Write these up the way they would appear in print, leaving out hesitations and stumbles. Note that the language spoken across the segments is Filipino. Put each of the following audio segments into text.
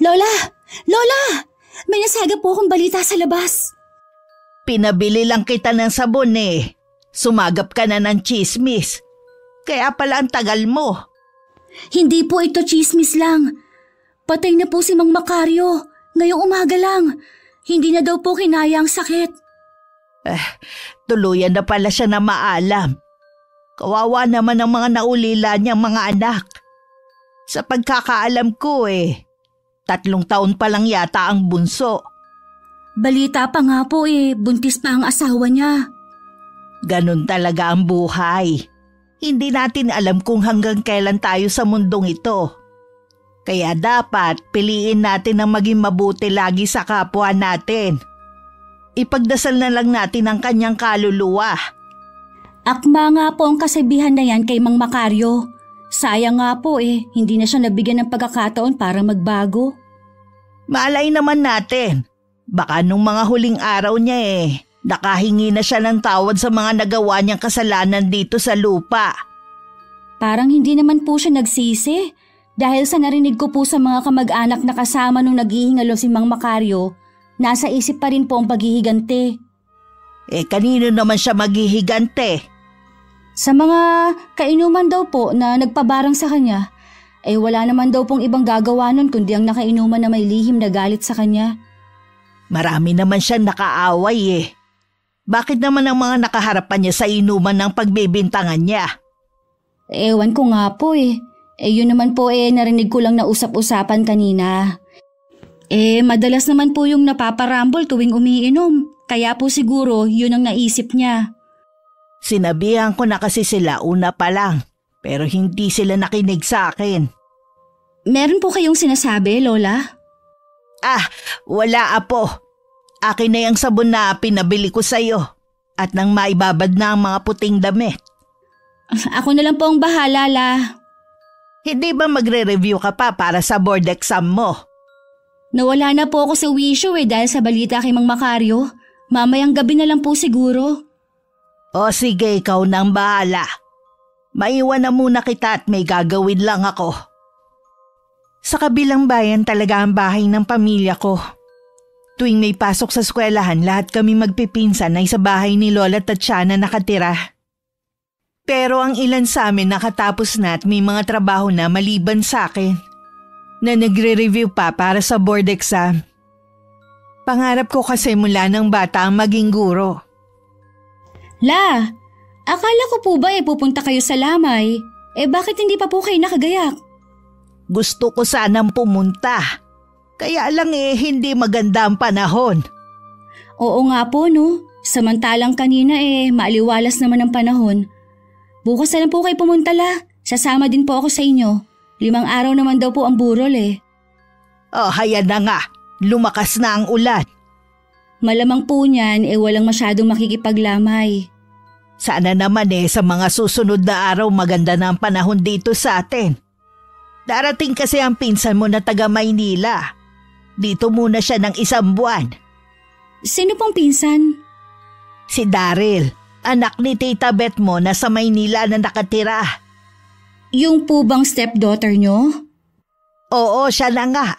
Lola! Lola! May nasaga po akong balita sa labas. Pinabili lang kita ng sabon eh. Sumagap ka na ng tsismis. Kaya pala ang tagal mo. Hindi po ito tsismis lang. Patay na po si Mang Macario. Ngayong umaga lang. Hindi na daw po kinaya ang sakit. Tuluyan na pala siya na maalam. Kawawa naman ang mga naulila niyang mga anak. Sa pagkakaalam ko 3 taon pa lang yata ang bunso. Balita pa nga po buntis pa ang asawa niya. Ganon talaga ang buhay. Hindi natin alam kung hanggang kailan tayo sa mundong ito. Kaya dapat piliin natin ang maging mabuti lagi sa kapwa natin. Ipagdasal na lang natin ang kanyang kaluluwa. Akma nga po ang kasabihan na yan kay Mang Macario. Sayang nga po hindi na siya nabigyan ng pagkakataon para magbago. Malay naman natin. Baka nung mga huling araw niya nakahingi na siya ng tawad sa mga nagawa niyang kasalanan dito sa lupa. Parang hindi naman po siya nagsisi. Dahil sa narinig ko po sa mga kamag-anak na kasama nung naghihingalo si Mang Macario, nasa isip pa rin po ang paghihigante. Kanino naman siya maghihigante? Sa mga kainuman daw po na nagpabarang sa kanya, wala naman daw pong ibang gagawa nun kundi ang nakainuman na may lihim na galit sa kanya. Marami naman siyang nakaaway Bakit naman ang mga nakaharapan niya sa inuman ng pagbibintangan niya? Ewan ko nga po yun naman po narinig ko lang na usap-usapan kanina. Madalas naman po yung napaparambol tuwing umiinom. Kaya po siguro yun ang naisip niya. Sinabihan ko na kasi sila una pa lang. Pero hindi sila nakinig sa akin. Meron po kayong sinasabi, Lola? Wala apo. Akin na yung sabon na pinabili ko sa'yo. At nang maibabad na ang mga puting damit. Ako na lang po ang bahala, La. Hindi ba magre-review ka pa para sa board exam mo? Nawala na po ako sa wisyo dahil sa balita kay Mang Macario. Mamayang gabi na lang po siguro. O sige, ikaw nang bahala. Maiwan na muna kita at may gagawin lang ako. Sa kabilang bayan talaga ang bahay ng pamilya ko. Tuwing may pasok sa eskwelahan, lahat kami magpipinsan ay sa bahay ni Lola Tatiana nakatira. Pero ang ilan sa amin nakatapos na at may mga trabaho na maliban sa akin na nagre-review pa para sa board exam. Pangarap ko kasi mula ng bata ang maging guro. La, akala ko po ba pupunta kayo sa Lamay? Bakit hindi pa po kayo nakagayak? Gusto ko sanang pumunta. Kaya lang hindi maganda ang panahon. Oo nga po no. Samantalang kanina maaliwalas naman ang panahon. Bukas na lang po kayo pumunta, La. Sasama din po ako sa inyo. 5 araw naman daw po ang burol Hayan na nga. Lumakas na ang ulan. Malamang po niyan walang masyadong makikipaglamay. Sana naman sa mga susunod na araw maganda na ang panahon dito sa atin. Darating kasi ang pinsan mo na taga Maynila. Dito muna siya ng 1 buwan. Sino pong pinsan? Si Daryl. Anak ni Tita Beth mo na sa Maynila na nakatira. Yung po bang stepdaughter nyo? Oo, siya na nga.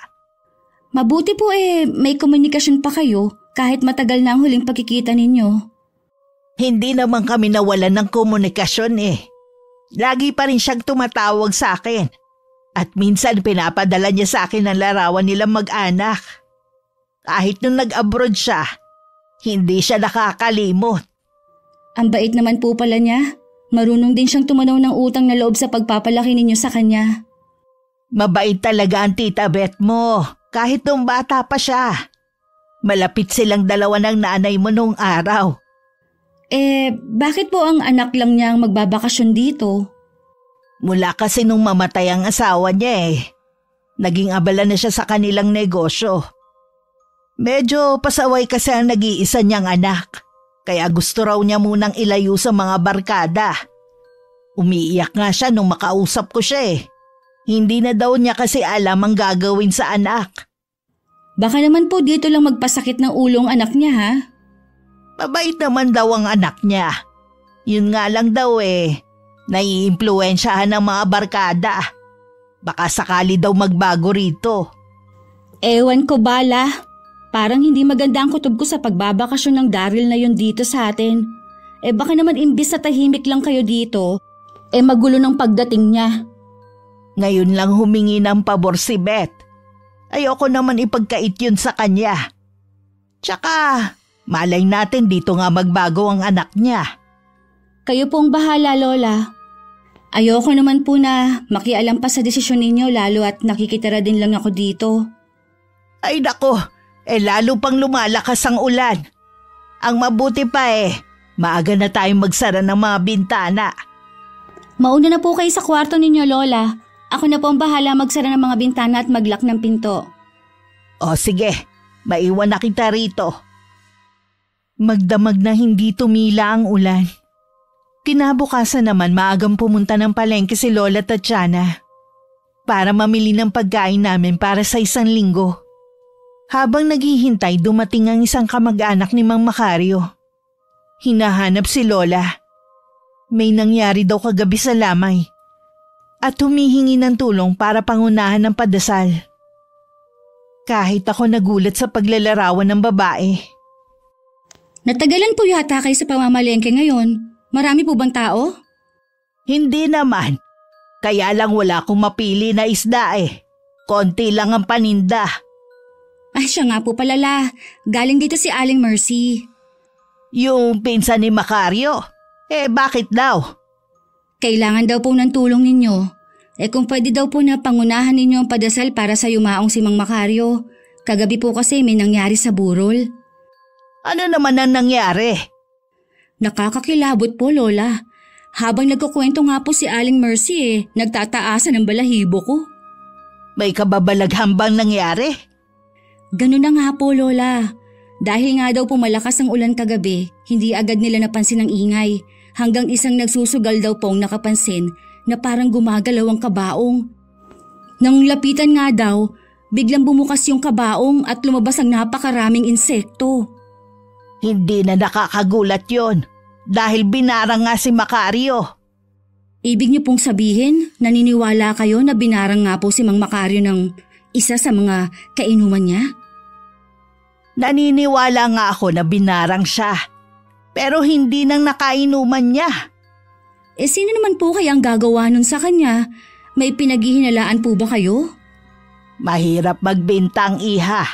Mabuti po may komunikasyon pa kayo kahit matagal na ang huling pagkikita ninyo. Hindi naman kami nawalan ng komunikasyon Lagi pa rin siyang tumatawag sa akin. At minsan pinapadala niya sa akin ang larawan nilang mag-anak. Kahit nung nag-abroad siya, hindi siya nakakalimot. Ang bait naman po pala niya. Marunong din siyang tumanaw ng utang na loob sa pagpapalaki ninyo sa kanya. Mabait talaga ang Tita Beth mo, kahit nung bata pa siya. Malapit silang dalawa ng nanay mo nung araw. Bakit po ang anak lang niya ang magbabakasyon dito? Mula kasi nung mamatay ang asawa niya naging abala na siya sa kanilang negosyo. Medyo pasaway kasi ang nag-iisa niyang anak. Kaya gusto raw niya munang ilayo sa mga barkada. Umiiyak nga siya nung makausap ko siya Hindi na daw niya kasi alam ang gagawin sa anak. Baka naman po dito lang magpasakit ng ulo ang anak niya ha? Mabait naman daw ang anak niya. Yun nga lang daw naiimpluwensyahan ng mga barkada. Baka sakali daw magbago rito. Ewan ko bala. Parang hindi maganda ang kutob ko sa pagbabakasyon ng Daryl na yun dito sa atin. Baka naman imbis na tahimik lang kayo dito, magulo ng pagdating niya. Ngayon lang humingi ng pabor si Beth. Ayoko naman ipagkait yun sa kanya. Tsaka, malay natin dito nga magbago ang anak niya. Kayo pong bahala, Lola. Ayoko naman po na makialam pa sa desisyon ninyo lalo at nakikitira din lang ako dito. Ay nako, lalo pang lumalakas ang ulan. Ang mabuti pa maaga na tayong magsara ng mga bintana. Mauna na po kayo sa kwarto ninyo, Lola. Ako na po ang bahala magsara ng mga bintana at maglock ng pinto. O sige, maiwan na kita rito. Magdamag na hindi tumila ang ulan. Kinabukasan naman maagang pumunta ng palengke si Lola Tatiana para mamili ng pagkain namin para sa 1 linggo. Habang naghihintay, dumating ang isang kamag-anak ni Mang Macario. Hinahanap si Lola. May nangyari daw kagabi sa lamay at humihingi ng tulong para pangunahan ng padasal. Kahit ako nagulat sa paglalarawan ng babae. Natagalan po yata kayo sa pamamalengke ngayon. Marami po bang tao? Hindi naman. Kaya lang wala akong mapili na isda Konti lang ang paninda. Ay siya nga po palala. Galing dito si Aling Mercy. Yung pinsan ni Macario? Bakit daw? Kailangan daw po ng tulong ninyo. Kung pwede daw po na pangunahan ninyo ang padasal para sa yumaong si Mang Macario. Kagabi po kasi may nangyari sa burol. Ano naman ang nangyari? Nakakakilabot po, Lola. Habang nagkukwento nga po si Aling Mercy nagtataasan ang balahibo ko. May kababalaghang bang nangyari? Ganun na nga po, Lola. Dahil nga daw po malakas ang ulan kagabi, hindi agad nila napansin ang ingay. Hanggang isang nagsusugal daw pong nakapansin na parang gumagalaw ang kabaong. Nang lapitan nga daw, biglang bumukas yung kabaong at lumabas ang napakaraming insekto. Hindi na nakakagulat yon dahil binarang nga si Macario. Ibig niyo pong sabihin, naniniwala kayo na binarang nga po si Mang Macario ng isa sa mga kainuman niya? Naniniwala nga ako na binarang siya, pero hindi nang nakainuman niya. Sino naman po kaya ang gagawa nun sa kanya? May pinaghihinalaan po ba kayo? Mahirap magbintang, iha.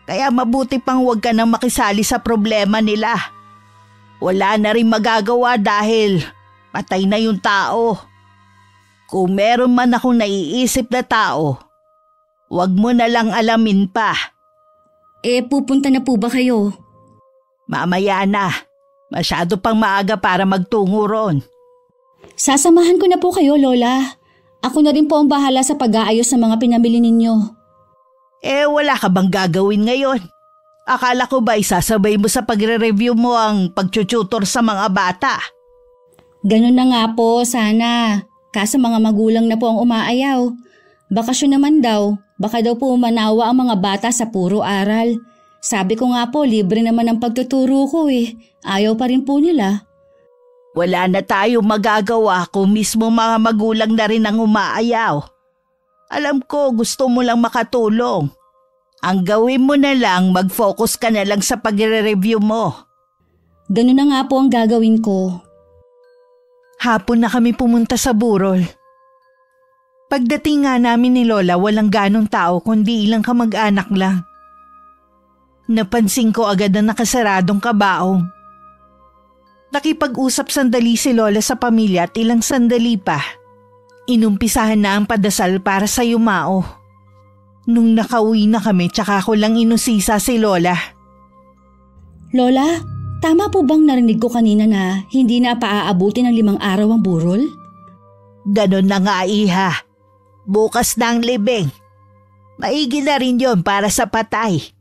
Kaya mabuti pang huwag ka nang makisali sa problema nila. Wala na rin magagawa dahil patay na yung tao. Kung meron man akong naiisip na tao, huwag mo na lang alamin pa. Pupunta na po ba kayo? Mamaya na. Masyado pang maaga para magtungo ron. Sasamahan ko na po kayo, Lola. Ako na rin po ang bahala sa pag-aayos ng mga pinamili ninyo. Wala ka bang gagawin ngayon? Akala ko ba isasabay mo sa pagre-review mo ang pagtututor sa mga bata? Ganun na nga po, sana. Kaso mga magulang na po ang umaayaw. Bakasyon naman daw. Baka daw po manawa ang mga bata sa puro aral. Sabi ko nga po, libre naman ang pagtuturo ko Ayaw pa rin po nila. Wala na tayo magagawa kung mismo mga magulang na rin ang umaayaw. Alam ko gusto mo lang makatulong. Ang gawin mo na lang, mag-focus ka na lang sa pagre-review mo. Ganun na nga po ang gagawin ko. Hapon na kami pumunta sa burol. Pagdating nga namin ni Lola, walang ganong tao kundi ilang kamag-anak lang. Napansin ko agad na nakasaradong kabaong. Nakipag-usap sandali si Lola sa pamilya at ilang sandali pa. Inumpisahan na ang padasal para sa yumao. Nung nakauwi na kami, tsaka ko lang inusisa si Lola. Lola, tama po bang narinig ko kanina na hindi na paaabuti ng 5 araw ang burol? Ganon na nga, iha. Bukas na ang libing. Maigi na rin yon para sa patay.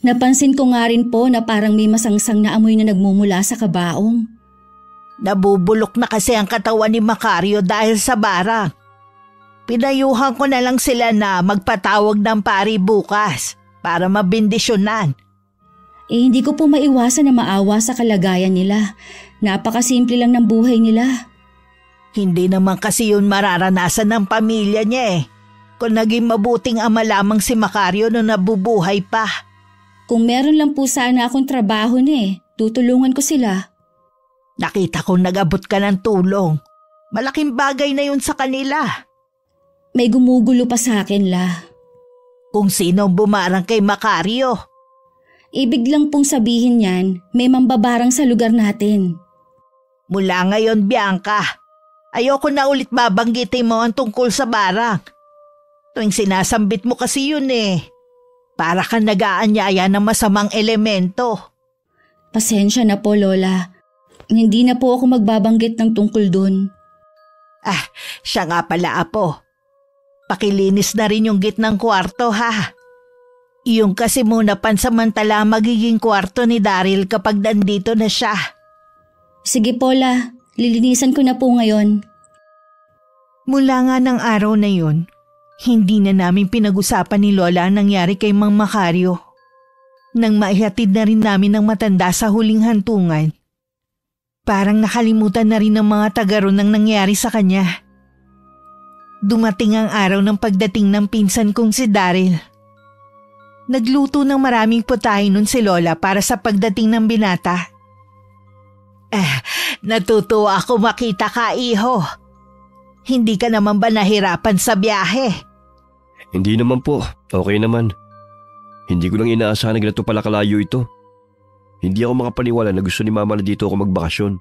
Napansin ko nga rin po na parang may masangsang na amoy na nagmumula sa kabaong. Nabubulok na kasi ang katawan ni Macario dahil sa barang. Pinayuhan ko na lang sila na magpatawag ng pari bukas para mabindisyonan. Hindi ko po maiwasan na maawa sa kalagayan nila. Napakasimple lang ng buhay nila. Hindi naman kasi yun mararanasan ng pamilya niya Kung naging mabuting ama lamang si Macario nung nabubuhay pa. Kung meron lang po sana akong trabaho tutulungan ko sila. Nakita kong nag-abot ka ng tulong. Malaking bagay na yun sa kanila. May gumugulo pa sa akin, La. Kung sino ang bumarang kay Macario. Ibig lang pong sabihin yan, may mambabarang sa lugar natin. Mula ngayon, Bianca, ayoko na ulit babanggitin mo ang tungkol sa barang. Tuwing sinasambit mo kasi yun para kang nag-aanyaya ng masamang elemento. Pasensya na po, Lola. Hindi na po ako magbabanggit ng tungkol dun. Siya nga pala, Apo. Pakilinis na rin yung gitnang kwarto, ha? Yung kasi muna pansamantala magiging kwarto ni Daryl kapag nandito na siya. Sige po, La. Lilinisan ko na po ngayon. Mula nga ng araw na yun, hindi na namin pinag-usapan ni Lola ang nangyari kay Mang Macario. Nang maihatid na rin namin ng matanda sa huling hantungan, parang nakalimutan na rin ng mga taga ron ang nangyari sa kanya. Dumating ang araw ng pagdating ng pinsan kong si Daryl. Nagluto ng maraming putahe nun si Lola para sa pagdating ng binata. Natutuwa ako makita ka, iho. Hindi ka naman ba nahirapan sa biyahe? Hindi naman po. Okay naman. Hindi ko lang inaasahan na ganito pala kalayo ito. Hindi ako makapaniwala na gusto ni Mama na dito ako magbakasyon.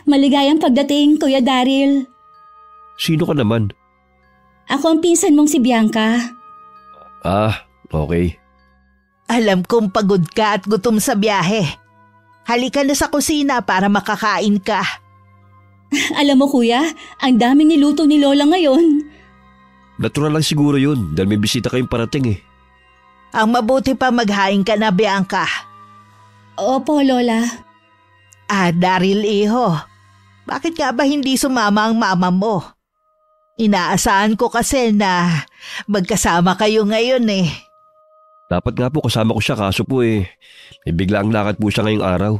Maligayang pagdating, Kuya Daryl. Sino ka naman? Ako ang pinsan mong si Bianca. Okay. Alam kong pagod ka at gutom sa biyahe. Halika na sa kusina para makakain ka. Alam mo, Kuya, ang daming niluto ni Lola ngayon. Natural lang siguro yun dahil may bisita kayong parating Ang mabuti pa maghain ka na, Bianca. Opo, Lola. Daryl, iho. Bakit nga ba hindi sumama ang mama mo? Inaasahan ko kasi na magkasama kayo ngayon Dapat nga po kasama ko siya kaso po may biglaang lakad po siya ngayong araw.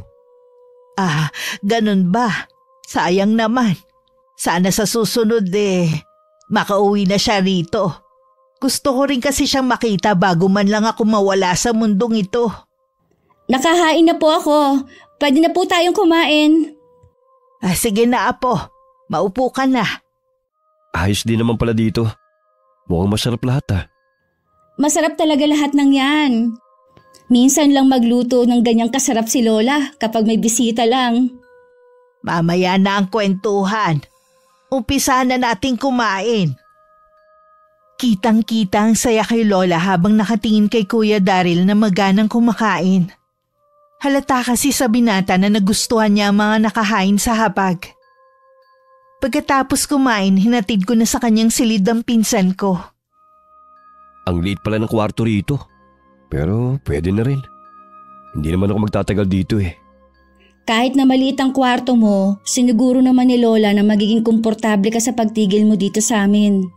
Ganun ba? Sayang naman. Sana sa susunod makauwi na siya rito. Gusto ko rin kasi siyang makita bago man lang ako mawala sa mundong ito. Nakahain na po ako. Pwede na po tayong kumain. Sige na, Apo. Maupo ka na. Ayos din naman pala dito. Mukhang masarap lahat Masarap talaga lahat ng yan. Minsan lang magluto ng ganyang kasarap si Lola kapag may bisita lang. Mamaya na ang kwentuhan. Umpisa na nating kumain. Kitang-kita ang saya kay Lola habang nakatingin kay Kuya Daryl na maganang kumakain. Halata kasi sa binata na nagustuhan niya ang mga nakahain sa hapag. Pagkatapos kumain, hinatid ko na sa kanyang silid ang pinsan ko. Ang liit pala ng kwarto rito. Pero pwede na rin. Hindi naman ako magtatagal dito Kahit na maliit ang kwarto mo, siniguro naman ni Lola na magiging komportable ka sa pagtigil mo dito sa amin.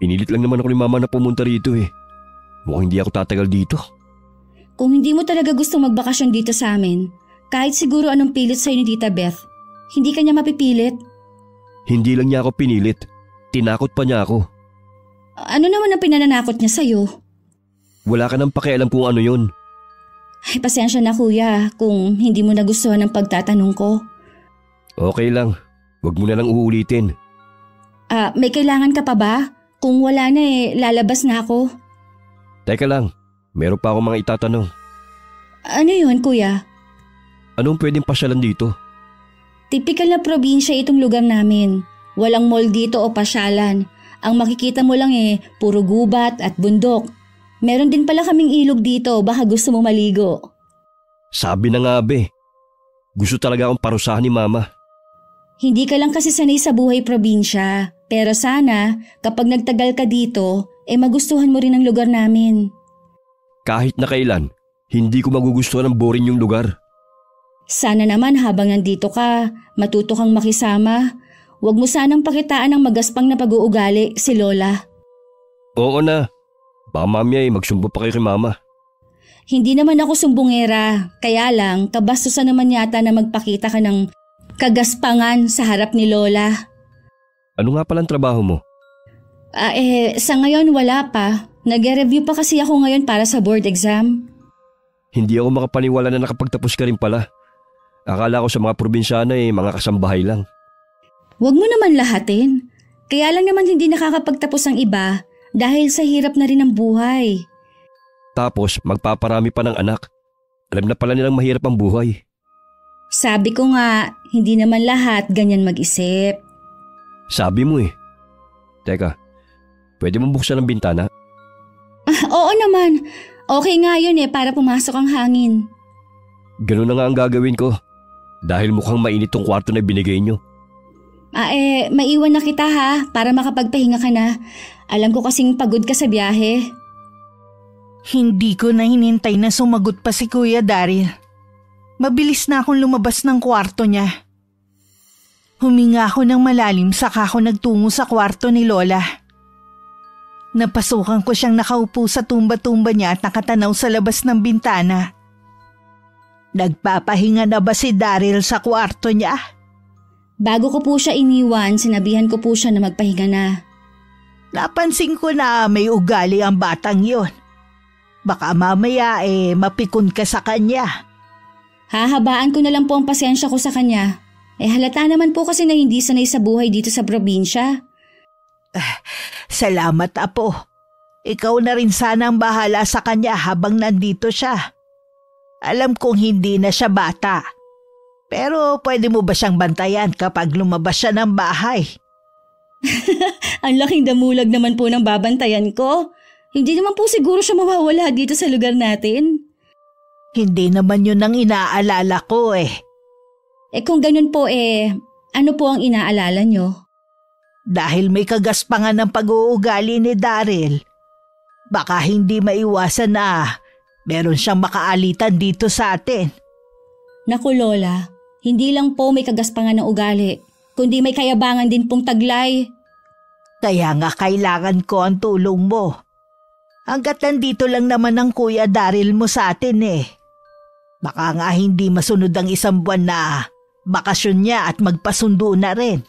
Pinilit lang naman ako ni Mama na pumunta rito Mukhang hindi ako tatagal dito. Kung hindi mo talaga gusto magbakasyon dito sa amin, kahit siguro anong pilit sa'yo ni Tita Beth, hindi ka niya mapipilit. Hindi lang niya ako pinilit. Tinakot pa niya ako. Ano naman ang pinananakot niya sa'yo? Wala ka nang pakialam kung ano yun. Ay, pasensya na, Kuya, kung hindi mo nagustuhan ang pagtatanong ko. Okay lang. Huwag mo na lang uulitin. May kailangan ka pa ba? Kung wala na lalabas na ako. Teka lang. Meron pa akong mga itatanong. Ano yun, Kuya? Anong pwedeng pasyalan dito? Tipikal na probinsya itong lugar namin. Walang mall dito o pasyalan. Ang makikita mo lang puro gubat at bundok. Meron din pala kaming ilog dito, baka gusto mo maligo. Sabi na nga be. Gusto talaga akong parusahan ni Mama. Hindi ka lang kasi sanay sa buhay probinsya. Pero sana, kapag nagtagal ka dito, magustuhan mo rin ang lugar namin. Kahit na kailan, hindi ko magugustuhan ang boring yung lugar. Sana naman habang nandito ka, matuto kang makisama. Huwag mo sanang pakitaan ng magaspang na pag-uugali si Lola. Oo na. Baka mamaya magsumbo pa kayo kay Mama. Hindi naman ako sumbongera. Kaya lang, kabastusan naman yata na magpakita ka ng kagaspangan sa harap ni Lola. Ano nga palang trabaho mo? Sa ngayon wala pa. Nag-review pa kasi ako ngayon para sa board exam. Hindi ako makapaniwala na nakapagtapos ka rin pala. Akala ko sa mga probinsyana mga kasambahay lang. Huwag mo naman lahatin. Kaya lang naman hindi nakakapagtapos ang iba dahil sa hirap na rin ng buhay. Tapos magpaparami pa ng anak. Alam na pala nilang mahirap ang buhay. Sabi ko nga, hindi naman lahat ganyan mag-isip. Sabi mo Teka, pwede mong buksan ang bintana? Oo naman. Okay nga yun para pumasok ang hangin. Ganun na nga ang gagawin ko. Dahil mukhang mainit tong kwarto na binigay nyo. Maiwan na kita ha, para makapagpahinga ka na. Alam ko kasing pagod ka sa biyahe. Hindi ko na hinintay na sumagot pa si Kuya Daryl. Mabilis na akong lumabas ng kwarto niya. Huminga ako ng malalim saka ako nagtungo sa kwarto ni Lola. Napasukan ko siyang nakaupo sa tumba-tumba niya at nakatanaw sa labas ng bintana. Nagpapahinga na ba si Daryl sa kwarto niya? Bago ko po siya iniwan, sinabihan ko po siya na magpahinga na. Napansin ko na may ugali ang batang yon. Baka mamaya mapikon ka sa kanya. Hahabaan ko na lang po ang pasensya ko sa kanya. Halata naman po kasi na hindi sanay sa buhay dito sa probinsya. Salamat, Apo. Ikaw na rin sana ang bahala sa kanya habang nandito siya. Alam kong hindi na siya bata. Pero pwede mo ba siyang bantayan kapag lumabas siya ng bahay? Ang laking damulag naman po ng babantayan ko. Hindi naman po siguro siya mawawala dito sa lugar natin. Hindi naman yun ang inaalala ko Kung ganun po ano po ang inaalala nyo? Dahil may kagaspangan ng pag-uugali ni Daryl, baka hindi maiwasan na meron siyang makaalitan dito sa atin. Naku Lola, hindi lang po may kagaspangan ng ugali, kundi may kayabangan din pong taglay. Kaya nga kailangan ko ang tulong mo. Hanggat nandito lang naman ang Kuya Daryl mo sa atin Baka nga hindi masunod ang 1 buwan na bakasyon niya at magpasundo na rin.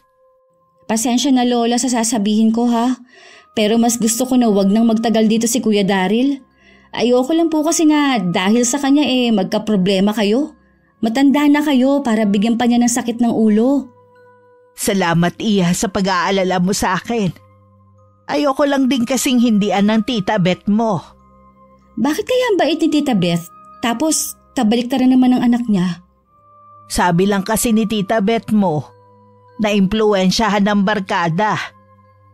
Pasensya na Lola sa sasabihin ko ha, pero mas gusto ko na wag nang magtagal dito si Kuya Daryl. Ayoko lang po kasi nga dahil sa kanya magka-problema kayo. Matanda na kayo para bigyan pa niya ng sakit ng ulo. Salamat Iha sa pag-aalala mo sa akin. Ayoko lang din kasing hindian ng Tita Beth mo. Bakit kaya ang bait ni Tita Beth? Tapos tabaliktaran naman ng anak niya. Sabi lang kasi ni Tita Beth mo, na-impluwensyahan ng barkada.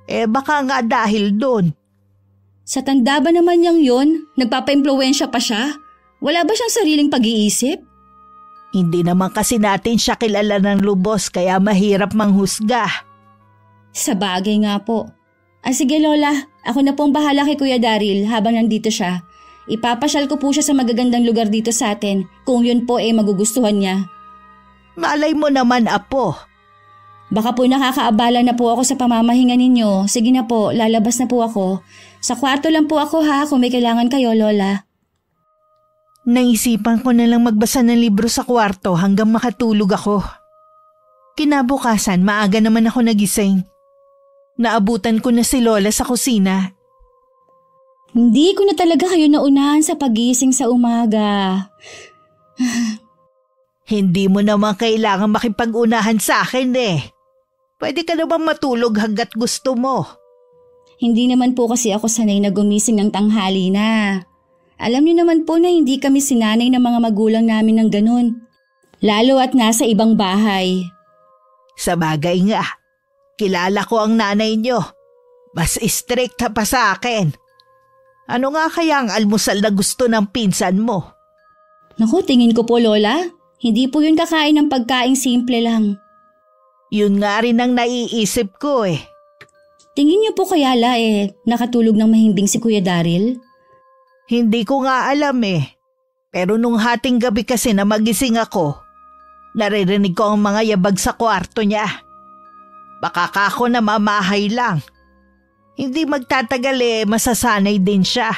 Baka nga dahil doon. Sa tanda ba naman niyang yun? Nagpapa-impluwensya pa siya? Wala ba siyang sariling pag-iisip? Hindi naman kasi natin siya kilala ng lubos kaya mahirap manghusga. Sa bagay nga po. Sige Lola, ako na pong bahala kay Kuya Daryl habang nandito siya. Ipapasyal ko po siya sa magagandang lugar dito sa atin kung yun po magugustuhan niya. Malay mo naman, Apo. Baka po nakakaabala na po ako sa pamamahinga ninyo. Sige na po, lalabas na po ako. Sa kwarto lang po ako ha kung may kailangan kayo, Lola. Naisipan ko na lang magbasa ng libro sa kwarto hanggang makatulog ako. Kinabukasan, maaga naman ako nagising. Naabutan ko na si Lola sa kusina. Hindi ko na talaga kayo naunahan sa pagising sa umaga. Hindi mo naman kailangan makipag-unahan sa akin Pwede ka naman matulog hanggat gusto mo. Hindi naman po kasi ako sanay na gumising ng tanghali na. Alam niyo naman po na hindi kami sinanay ng mga magulang namin ng ganun. Lalo at nasa ibang bahay. Sa bagay nga, kilala ko ang nanay niyo. Mas strict pa sa akin. Ano nga kaya ang almusal na gusto ng pinsan mo? Naku, tingin ko po Lola, hindi po yun kakain ng pagkaing simple lang. Yun nga rin ang naiisip ko Tingin niyo po kaya nakatulog ng mahimbing si Kuya Daryl? Hindi ko nga alam Pero nung hating gabi kasi na magising ako, naririnig ko ang mga yabag sa kwarto niya. Baka kako na mamahay lang. Hindi magtatagal masasanay din siya.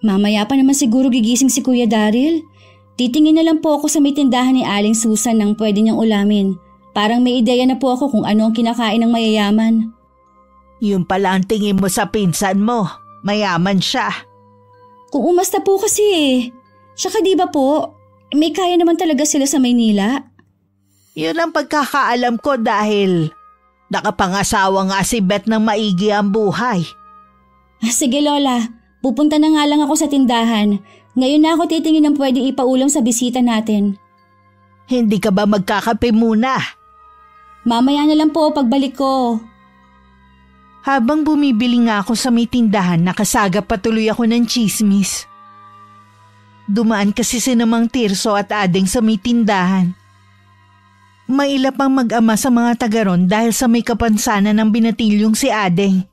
Mamaya pa naman siguro gigising si Kuya Daryl. Titingin na lang po ako sa may tindahan ni Aling Susan ng pwede niyang ulamin. Parang may ideya na po ako kung ano ang kinakain ng mayayaman. Yun pala ang tingin mo sa pinsan mo. Mayaman siya. Kung umasta po kasi eh. Tsaka di ba po, may kaya naman talaga sila sa Maynila. Yun ang pagkakaalam ko dahil nakapangasawa nga si Beth ng maigi ang buhay. Sige Lola, pupunta na nga lang ako sa tindahan. Ngayon na ako titingin ng pwede ipaulam sa bisita natin. Hindi ka ba magkakape muna? Mamaya na lang po pagbalik ko. Habang bumibili nga ako sa may tindahan, nakasagap patuloy ako ng tsismis. Dumaan kasi si Mang Tirso at Adeng sa may tindahan. Mailap ang mag-ama sa mga tagaron dahil sa may kapansanan ng binatilyong si Adeng.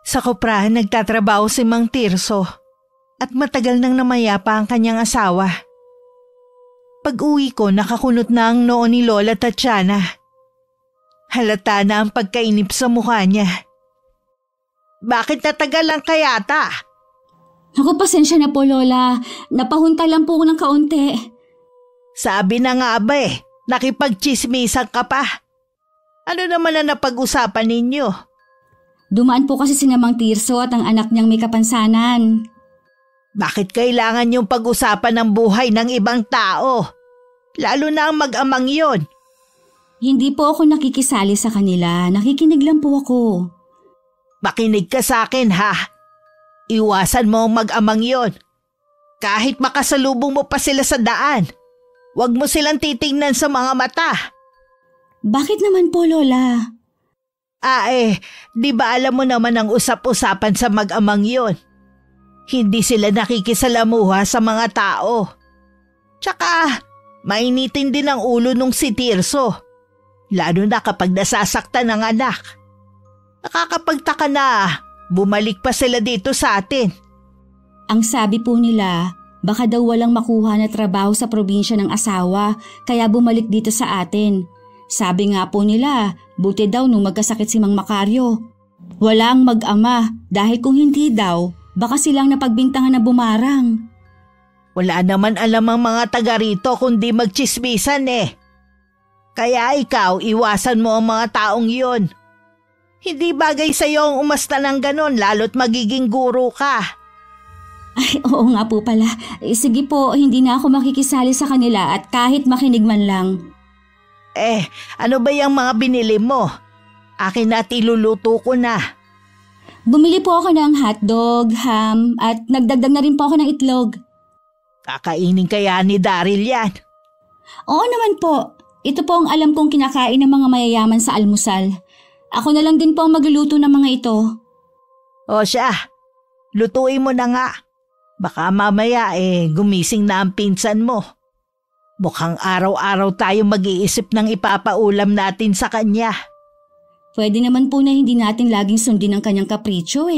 Sa koprahan nagtatrabaho si Mang Tirso at matagal nang namayapa ang kanyang asawa. Pag-uwi ko, nakakunot na ang noo ni Lola Tatiana. Halata na ang pagkainip sa mukha niya. Bakit natagal lang kayata? Ako, pasensya na po Lola. Napahunta lang po ako ng kaunti. Sabi na nga ba nakipagchismisan ka pa. Ano naman ang napag-usapan ninyo? Dumaan po kasi si Mang Tirso at ang anak niyang may kapansanan. Bakit kailangan yung pag-usapan ng buhay ng ibang tao? Lalo na ang mag-amang yon. Hindi po ako nakikisali sa kanila. Nakikinig lang po ako. Makinig ka sa akin ha. Iwasan mo ang mag-amang yon. Kahit makasalubong mo pa sila sa daan, huwag mo silang titingnan sa mga mata. Bakit naman po, Lola? Di ba alam mo naman ang usap-usapan sa mag-amang yon? Hindi sila nakikisalamuha sa mga tao. Tsaka, mainitin din ang ulo nung si Tirso. Lalo na kapag nasasaktan ng anak. Nakakapagtaka na, bumalik pa sila dito sa atin. Ang sabi po nila, baka daw walang makuha na trabaho sa probinsya ng asawa kaya bumalik dito sa atin. Sabi nga po nila, buti daw nung magkasakit si Mang Macario. Walang mag-ama dahil kung hindi daw, baka silang napagbintangan na bumarang. Wala naman alam ang mga taga rito kundi magtsismisan Kaya ikaw, iwasan mo ang mga taong yun. Hindi bagay sa'yo ang umasta ng ganon lalo't magiging guro ka. Ay, oo nga po pala. Sige po, hindi na ako makikisali sa kanila at kahit makinig man lang. Ano ba yung mga binili mo? Akin na at iluluto ko na. Bumili po ako ng hotdog, ham at nagdagdag na rin po ako ng itlog. Kakainin kaya ni Daryl yan? Oo naman po. Ito po ang alam kong kinakain ng mga mayayaman sa almusal. Ako na lang din po ang magluluto ng mga ito. O siya, lutuin mo na nga. Baka mamaya gumising na ang pinsan mo. Mukhang araw-araw tayo mag-iisip ng ipapaulam natin sa kanya. Pwede naman po na hindi natin laging sundin ang kanyang kapritsyo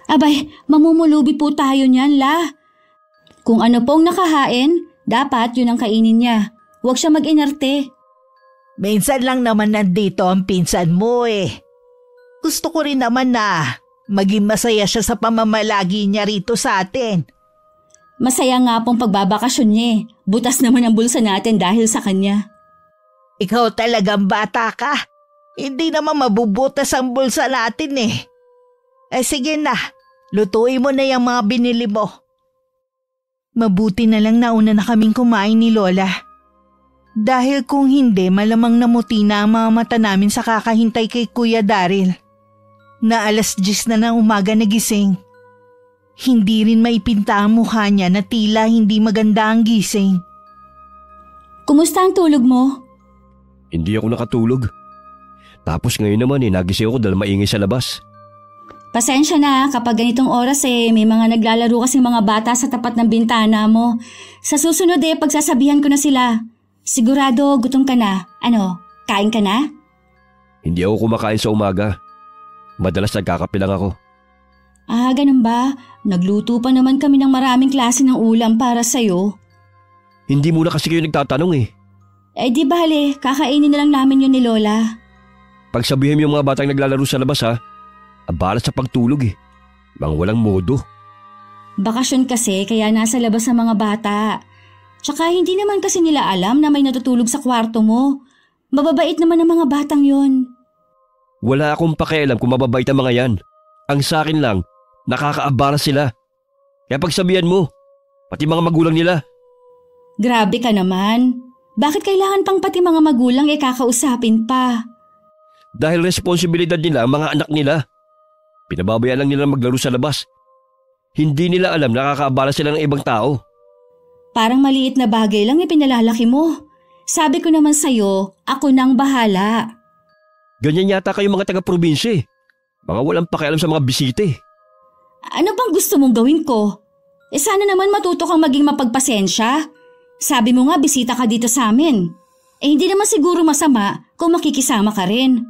Abay, mamumulubi po tayo niyan, La. Kung ano pong nakahain, dapat yun ang kainin niya. Huwag siya mag-inerte. Minsan lang naman nandito ang pinsan mo Gusto ko rin naman na maging masaya siya sa pamamalagi niya rito sa atin. Masaya nga pong pagbabakasyon niya Butas naman ang bulsa natin dahil sa kanya. Ikaw talagang bata ka. Hindi naman mabubutas ang bulsa natin sige na, lutuin mo na yung mga binili mo. Mabuti na lang nauna na kaming kumain ni Lola. Dahil kung hindi, malamang namuti na ang mga mata namin sa kakahintay kay Kuya Daryl. Na 10:00 na ng umaga nagising. Hindi rin maipinta ang mukha niya na tila hindi maganda ang gising. Kumusta ang tulog mo? Hindi ako nakatulog. Tapos ngayon naman nagising ako dahil maingay sa labas. Pasensya na kapag ganitong oras may mga naglalaro kasi mga bata sa tapat ng bintana mo. Sa susunod pagsasabihan ko na sila. Sigurado gutom ka na. Ano, kain ka na? Hindi ako kumakain sa umaga. Madalas nagkakape lang ako. Ganun ba? Nagluto pa naman kami ng maraming klase ng ulam para sa'yo. Hindi muna kasi kayo nagtatanong Di bale, kakainin na lang namin yun ni Lola. Pagsabihin mo yung mga batang naglalaro sa labas abalat sa pagtulog Bang walang modo. Bakasyon kasi kaya nasa labas ang mga bata. Tsaka hindi naman kasi nila alam na may natutulog sa kwarto mo. Mababait naman ang mga batang yon. Wala akong pakialam kung mababait ang mga yan. Ang sa akin lang, nakakaabara sila. Kaya pagsabihan mo, pati mga magulang nila. Grabe ka naman. Bakit kailangan pang pati mga magulang kakausapin pa? Dahil responsibilidad nila ang mga anak nila. Pinababayaan lang nila maglaro sa labas. Hindi nila alam nakakaabala sila ng ibang tao. Parang maliit na bagay lang ipinalalaki mo. Sabi ko naman sa'yo, ako nang bahala. Ganyan yata kayo mga taga-probinsya eh. Mga walang pakialam sa mga bisita eh. Ano bang gusto mong gawin ko? Sana naman matuto kang maging mapagpasensya. Sabi mo nga bisita ka dito sa amin. Hindi naman siguro masama kung makikisama ka rin.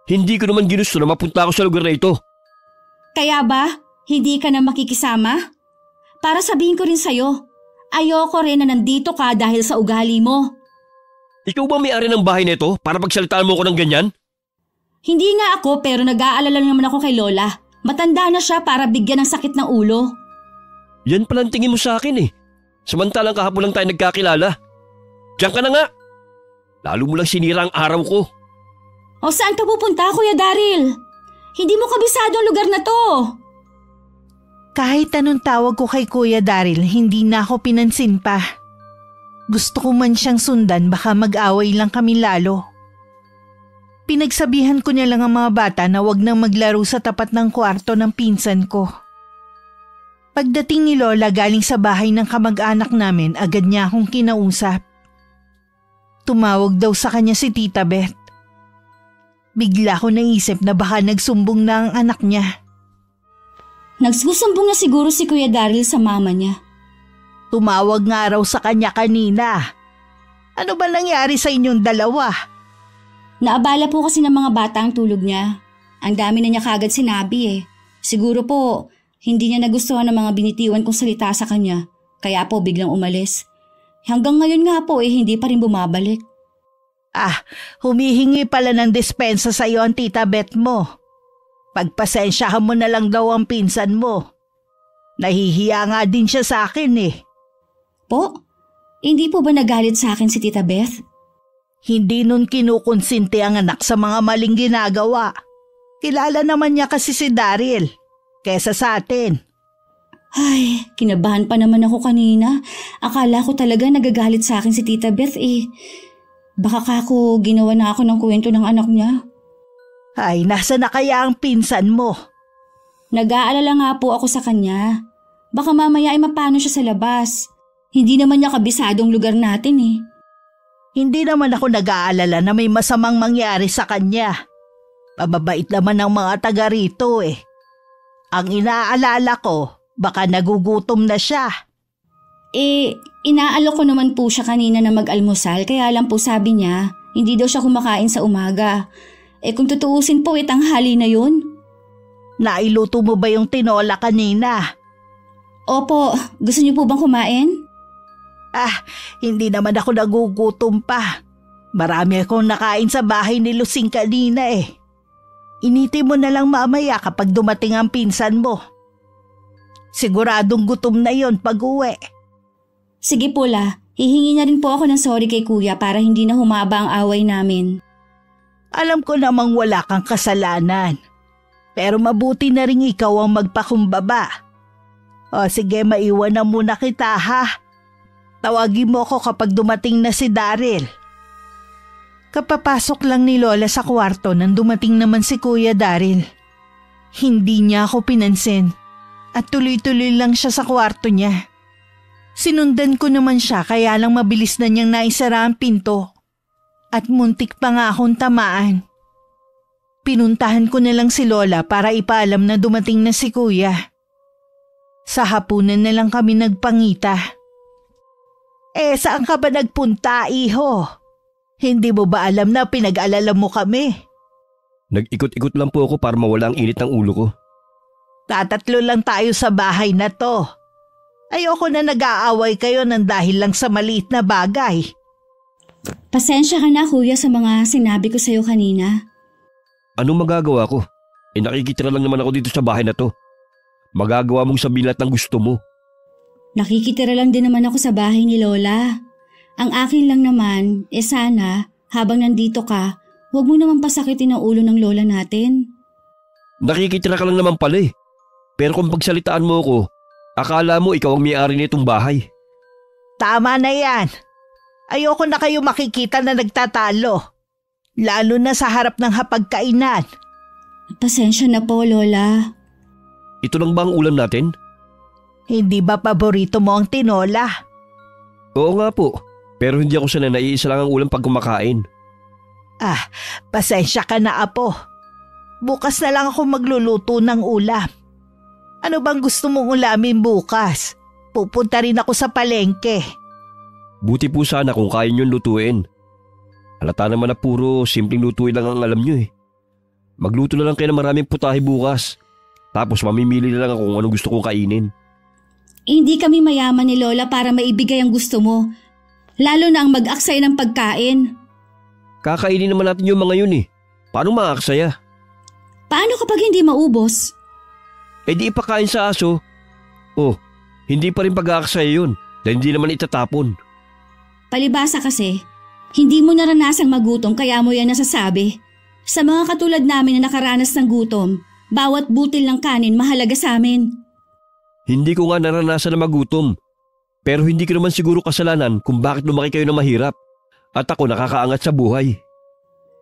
Hindi ko naman ginusto na mapunta ako sa lugar na ito. Kaya ba, hindi ka na makikisama? Para sabihin ko rin sa'yo, ayoko rin na nandito ka dahil sa ugali mo. Ikaw ba may-ari ng bahay na ito para pagsalitaan mo ko ng ganyan? Hindi nga ako pero nag-aalala naman ako kay Lola. Matanda na siya para bigyan ng sakit ng ulo. Yan palang tingin mo sa akin eh. Samantalang kahapon lang tayo nagkakilala. Diyan ka na nga. Lalo mo lang sinira ang araw ko. O saan ka pupunta, Kuya Daryl? Hindi mo kabisado ang lugar na to. Kahit anong tawag ko kay Kuya Daryl, hindi na ako pinansin pa. Gusto ko man siyang sundan, baka mag-away lang kami lalo. Pinagsabihan ko niya lang ang mga bata na wag nang maglaro sa tapat ng kwarto ng pinsan ko. Pagdating ni Lola galing sa bahay ng kamag-anak namin, agad niya akong kinausap. Tumawag daw sa kanya si Tita Beth. Bigla ko naisip na baka nagsumbong na ang anak niya. Nagsusumbong na siguro si Kuya Daryl sa mama niya. Tumawag nga raw sa kanya kanina. Ano ba nangyari sa inyong dalawa? Naabala po kasi ng mga bata ang tulog niya. Ang dami na niya kagad sinabi eh. Siguro po, hindi niya nagustuhan ng mga binitiwan kong salita sa kanya. Kaya po biglang umalis. Hanggang ngayon nga po hindi pa rin bumabalik. Humihingi pala ng dispensa sa iyo ang Tita Beth mo. Pagpasensyahan mo na lang daw ang pinsan mo. Nahihiya nga din siya sa akin eh. Po? Hindi po ba nagalit sa akin si Tita Beth? Hindi nun kinukonsinti ang anak sa mga maling ginagawa. Kilala naman niya kasi si Daryl, kesa sa atin. Ay, kinabahan pa naman ako kanina. Akala ko talaga nagagalit sa akin si Tita Beth eh. Baka ako ginawa na ako ng kwento ng anak niya. Ay, nasa na kaya ang pinsan mo? Nag-aalala nga po ako sa kanya. Baka mamaya ay mapano siya sa labas. Hindi naman niya kabisadong lugar natin eh. Hindi naman ako nag-aalala na may masamang mangyari sa kanya. Mababait naman ang mga taga rito eh. Ang inaalala ko, baka nagugutom na siya. Inaalok ko naman po siya kanina na mag-almusal kaya lang po sabi niya, hindi daw siya kumakain sa umaga. Kung tutuusin po tanghali na yun. Nailuto mo ba yung tinola kanina? Opo, gusto niyo po bang kumain? Hindi naman ako nagugutom pa. Marami akong nakain sa bahay ni Lucing kanina eh. Initi mo na lang mamaya kapag dumating ang pinsan mo. Siguradong gutom na yon pag-uwi. Sige po hihingi na rin po ako ng sorry kay Kuya para hindi na humaba ang away namin. Alam ko namang wala kang kasalanan. Pero mabuti na rin ikaw ang magpakumbaba. O sige, maiwan na muna kita ha. Tawagin mo ako kapag dumating na si Daryl. Kapapasok lang ni Lola sa kwarto nang dumating naman si Kuya Daryl. Hindi niya ako pinansin at tuloy-tuloy lang siya sa kwarto niya. Sinundan ko naman siya kaya lang mabilis na niyang naisara ang pinto at muntik pa nga akong tamaan. Pinuntahan ko na lang si Lola para ipaalam na dumating na si Kuya. Sa hapunan na lang kami nagpangita. Saan ka ba nagpunta, iho? Hindi mo ba alam na pinag-alala mo kami? Nag-ikot-ikot lang po ako para mawala ang init ng ulo ko. Tatatlo lang tayo sa bahay na to. Ayoko na nag-aaway kayo ng dahil lang sa maliit na bagay. Pasensya ka na Kuya sa mga sinabi ko sa'yo kanina. Anong magagawa ko? Nakikitira lang naman ako dito sa bahay na to. Magagawa mong sabihin lahat ng gusto mo. Nakikitira lang din naman ako sa bahay ni Lola. Ang akin lang naman, sana, habang nandito ka, Huwag mo naman pasakitin ang ulo ng lola natin. Nakikitira ka lang naman pala eh. Pero kung pagsalitaan mo ko, akala mo ikaw ang may-ari nitong bahay. Tama na yan. Ayoko na kayo makikita na nagtatalo. Lalo na sa harap ng hapagkainan. Pasensya na po, Lola. Ito lang ba ang ulam natin? Hindi ba paborito mo ang tinola? Oo nga po. Pero hindi ako sanay na iisa lang ang ulam pag kumakain. Pasensya ka na, apo. Bukas na lang ako magluluto ng ulam. Ano bang gusto mong ulamin bukas? Pupunta rin ako sa palengke. Buti po sana kung kaya niyong lutuin. Halata naman na puro simpleng lutuin lang ang alam niyo eh. Magluto na lang kayo ng maraming putahe bukas. Tapos mamimili na lang ako kung anong gusto kong kainin. Hindi kami mayaman ni Lola para maibigay ang gusto mo. Lalo na ang mag-aksaya ng pagkain. Kakainin naman natin yung mga yun eh. Paano maaksaya? Paano kapag hindi maubos? Eh di ipakain sa aso. Oh, hindi pa rin pag-aaksaya yun. Dahil hindi naman itatapon. Palibasa kasi, hindi mo naranasang magutom kaya mo yan nasasabi. Sa mga katulad namin na nakaranas ng gutom, bawat butil ng kanin mahalaga sa amin. Hindi ko nga naranasan na magutom. Pero hindi ko naman siguro kasalanan kung bakit lumaki kayo na mahirap. At ako nakakaangat sa buhay.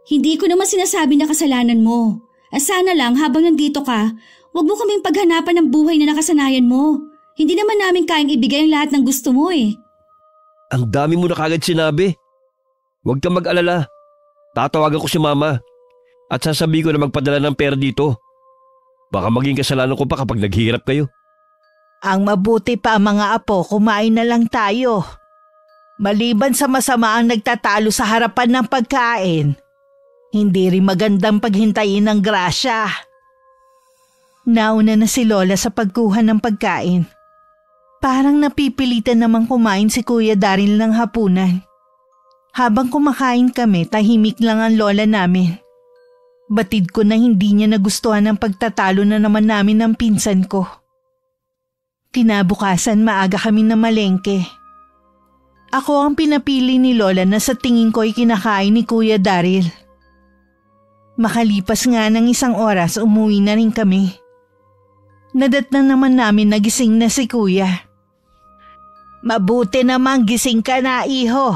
Hindi ko naman sinasabi na kasalanan mo. Sana lang habang nandito ka, huwag mo kaming paghanapan ng buhay na nakasanayan mo. Hindi naman namin kayang ibigay ang lahat ng gusto mo eh. Ang dami mo na kagad sinabi. Huwag kang mag-alala. Tatawagan ko si mama. At sasabihin ko na magpadala ng pera dito. Baka maging kasalanan ko pa kapag naghihirap kayo. Ang mabuti pa mga apo, kumain na lang tayo. Maliban sa masama ang nagtatalo sa harapan ng pagkain, hindi rin magandang paghintayin ng grasya. Nauna na si Lola sa pagkuha ng pagkain. Parang napipilitan namang kumain si Kuya Daryl ng hapunan. Habang kumakain kami, tahimik lang ang lola namin. Batid ko na hindi niya nagustuhan ang pagtatalo na naman namin ng pinsan ko. Kinabukasan maaga kami na malengke. Ako ang pinapili ni Lola na sa tingin ko'y kinakain ni Kuya Daryl. Makalipas nga ng 1 oras, umuwi na rin kami. Nadatnan naman namin na gising na si Kuya. Mabuti namang gising ka na, iho.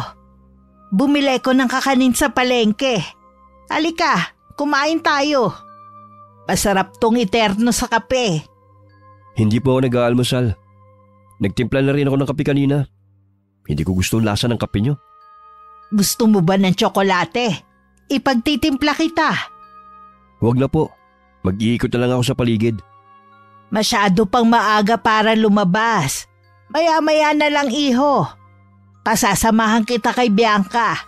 Bumili ko ng kakanin sa palengke. Halika, kumain tayo. Masarap tong iterno sa kape. Hindi po ako nag-aalmusal. Nagtimpla na rin ako ng kape kanina. Hindi ko gusto ang lasa ng kape nyo. Gusto mo ba ng tsokolate? Ipagtitimpla kita. Huwag na po. Mag-iikot na lang ako sa paligid. Masyado pang maaga para lumabas. Maya-maya na lang, iho. Pasasamahan kita kay Bianca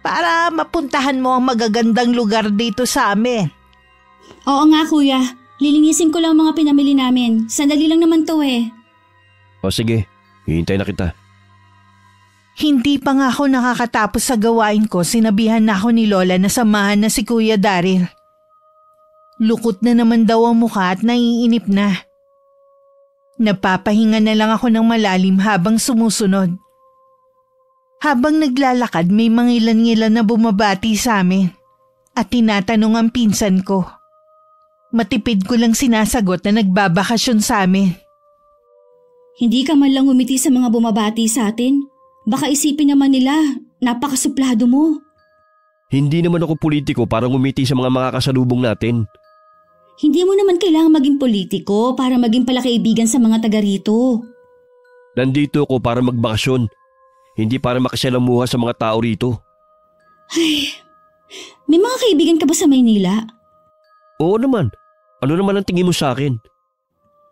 para mapuntahan mo ang magagandang lugar dito sa amin. Oo nga kuya, lilinisin ko lang mga pinamili namin. Sandali lang naman to eh. O sige, hihintay na kita. Hindi pa nga ako nakakatapos sa gawain ko, sinabihan na ako ni Lola na samahan na si Kuya Daryl. Lukot na naman daw ang mukha at naiinip na. Napapahinga na lang ako ng malalim habang sumusunod. Habang naglalakad may mangilan-ngilan na bumabati sa amin at tinatanong ang pinsan ko. Matipid ko lang sinasagot na nagbabakasyon sa amin. Hindi ka man lang umiti sa mga bumabati sa atin? Baka isipin naman nila, napakasuplado mo. Hindi naman ako politiko para ngumiti sa mga makakasalubong natin. Hindi mo naman kailangan maging politiko para maging palakaibigan sa mga taga rito. Nandito ako para magbakasyon, hindi para makisalamuha sa mga tao rito. Ay, may mga kaibigan ka ba sa Maynila? Oo naman. Ano naman ang tingin mo sa akin?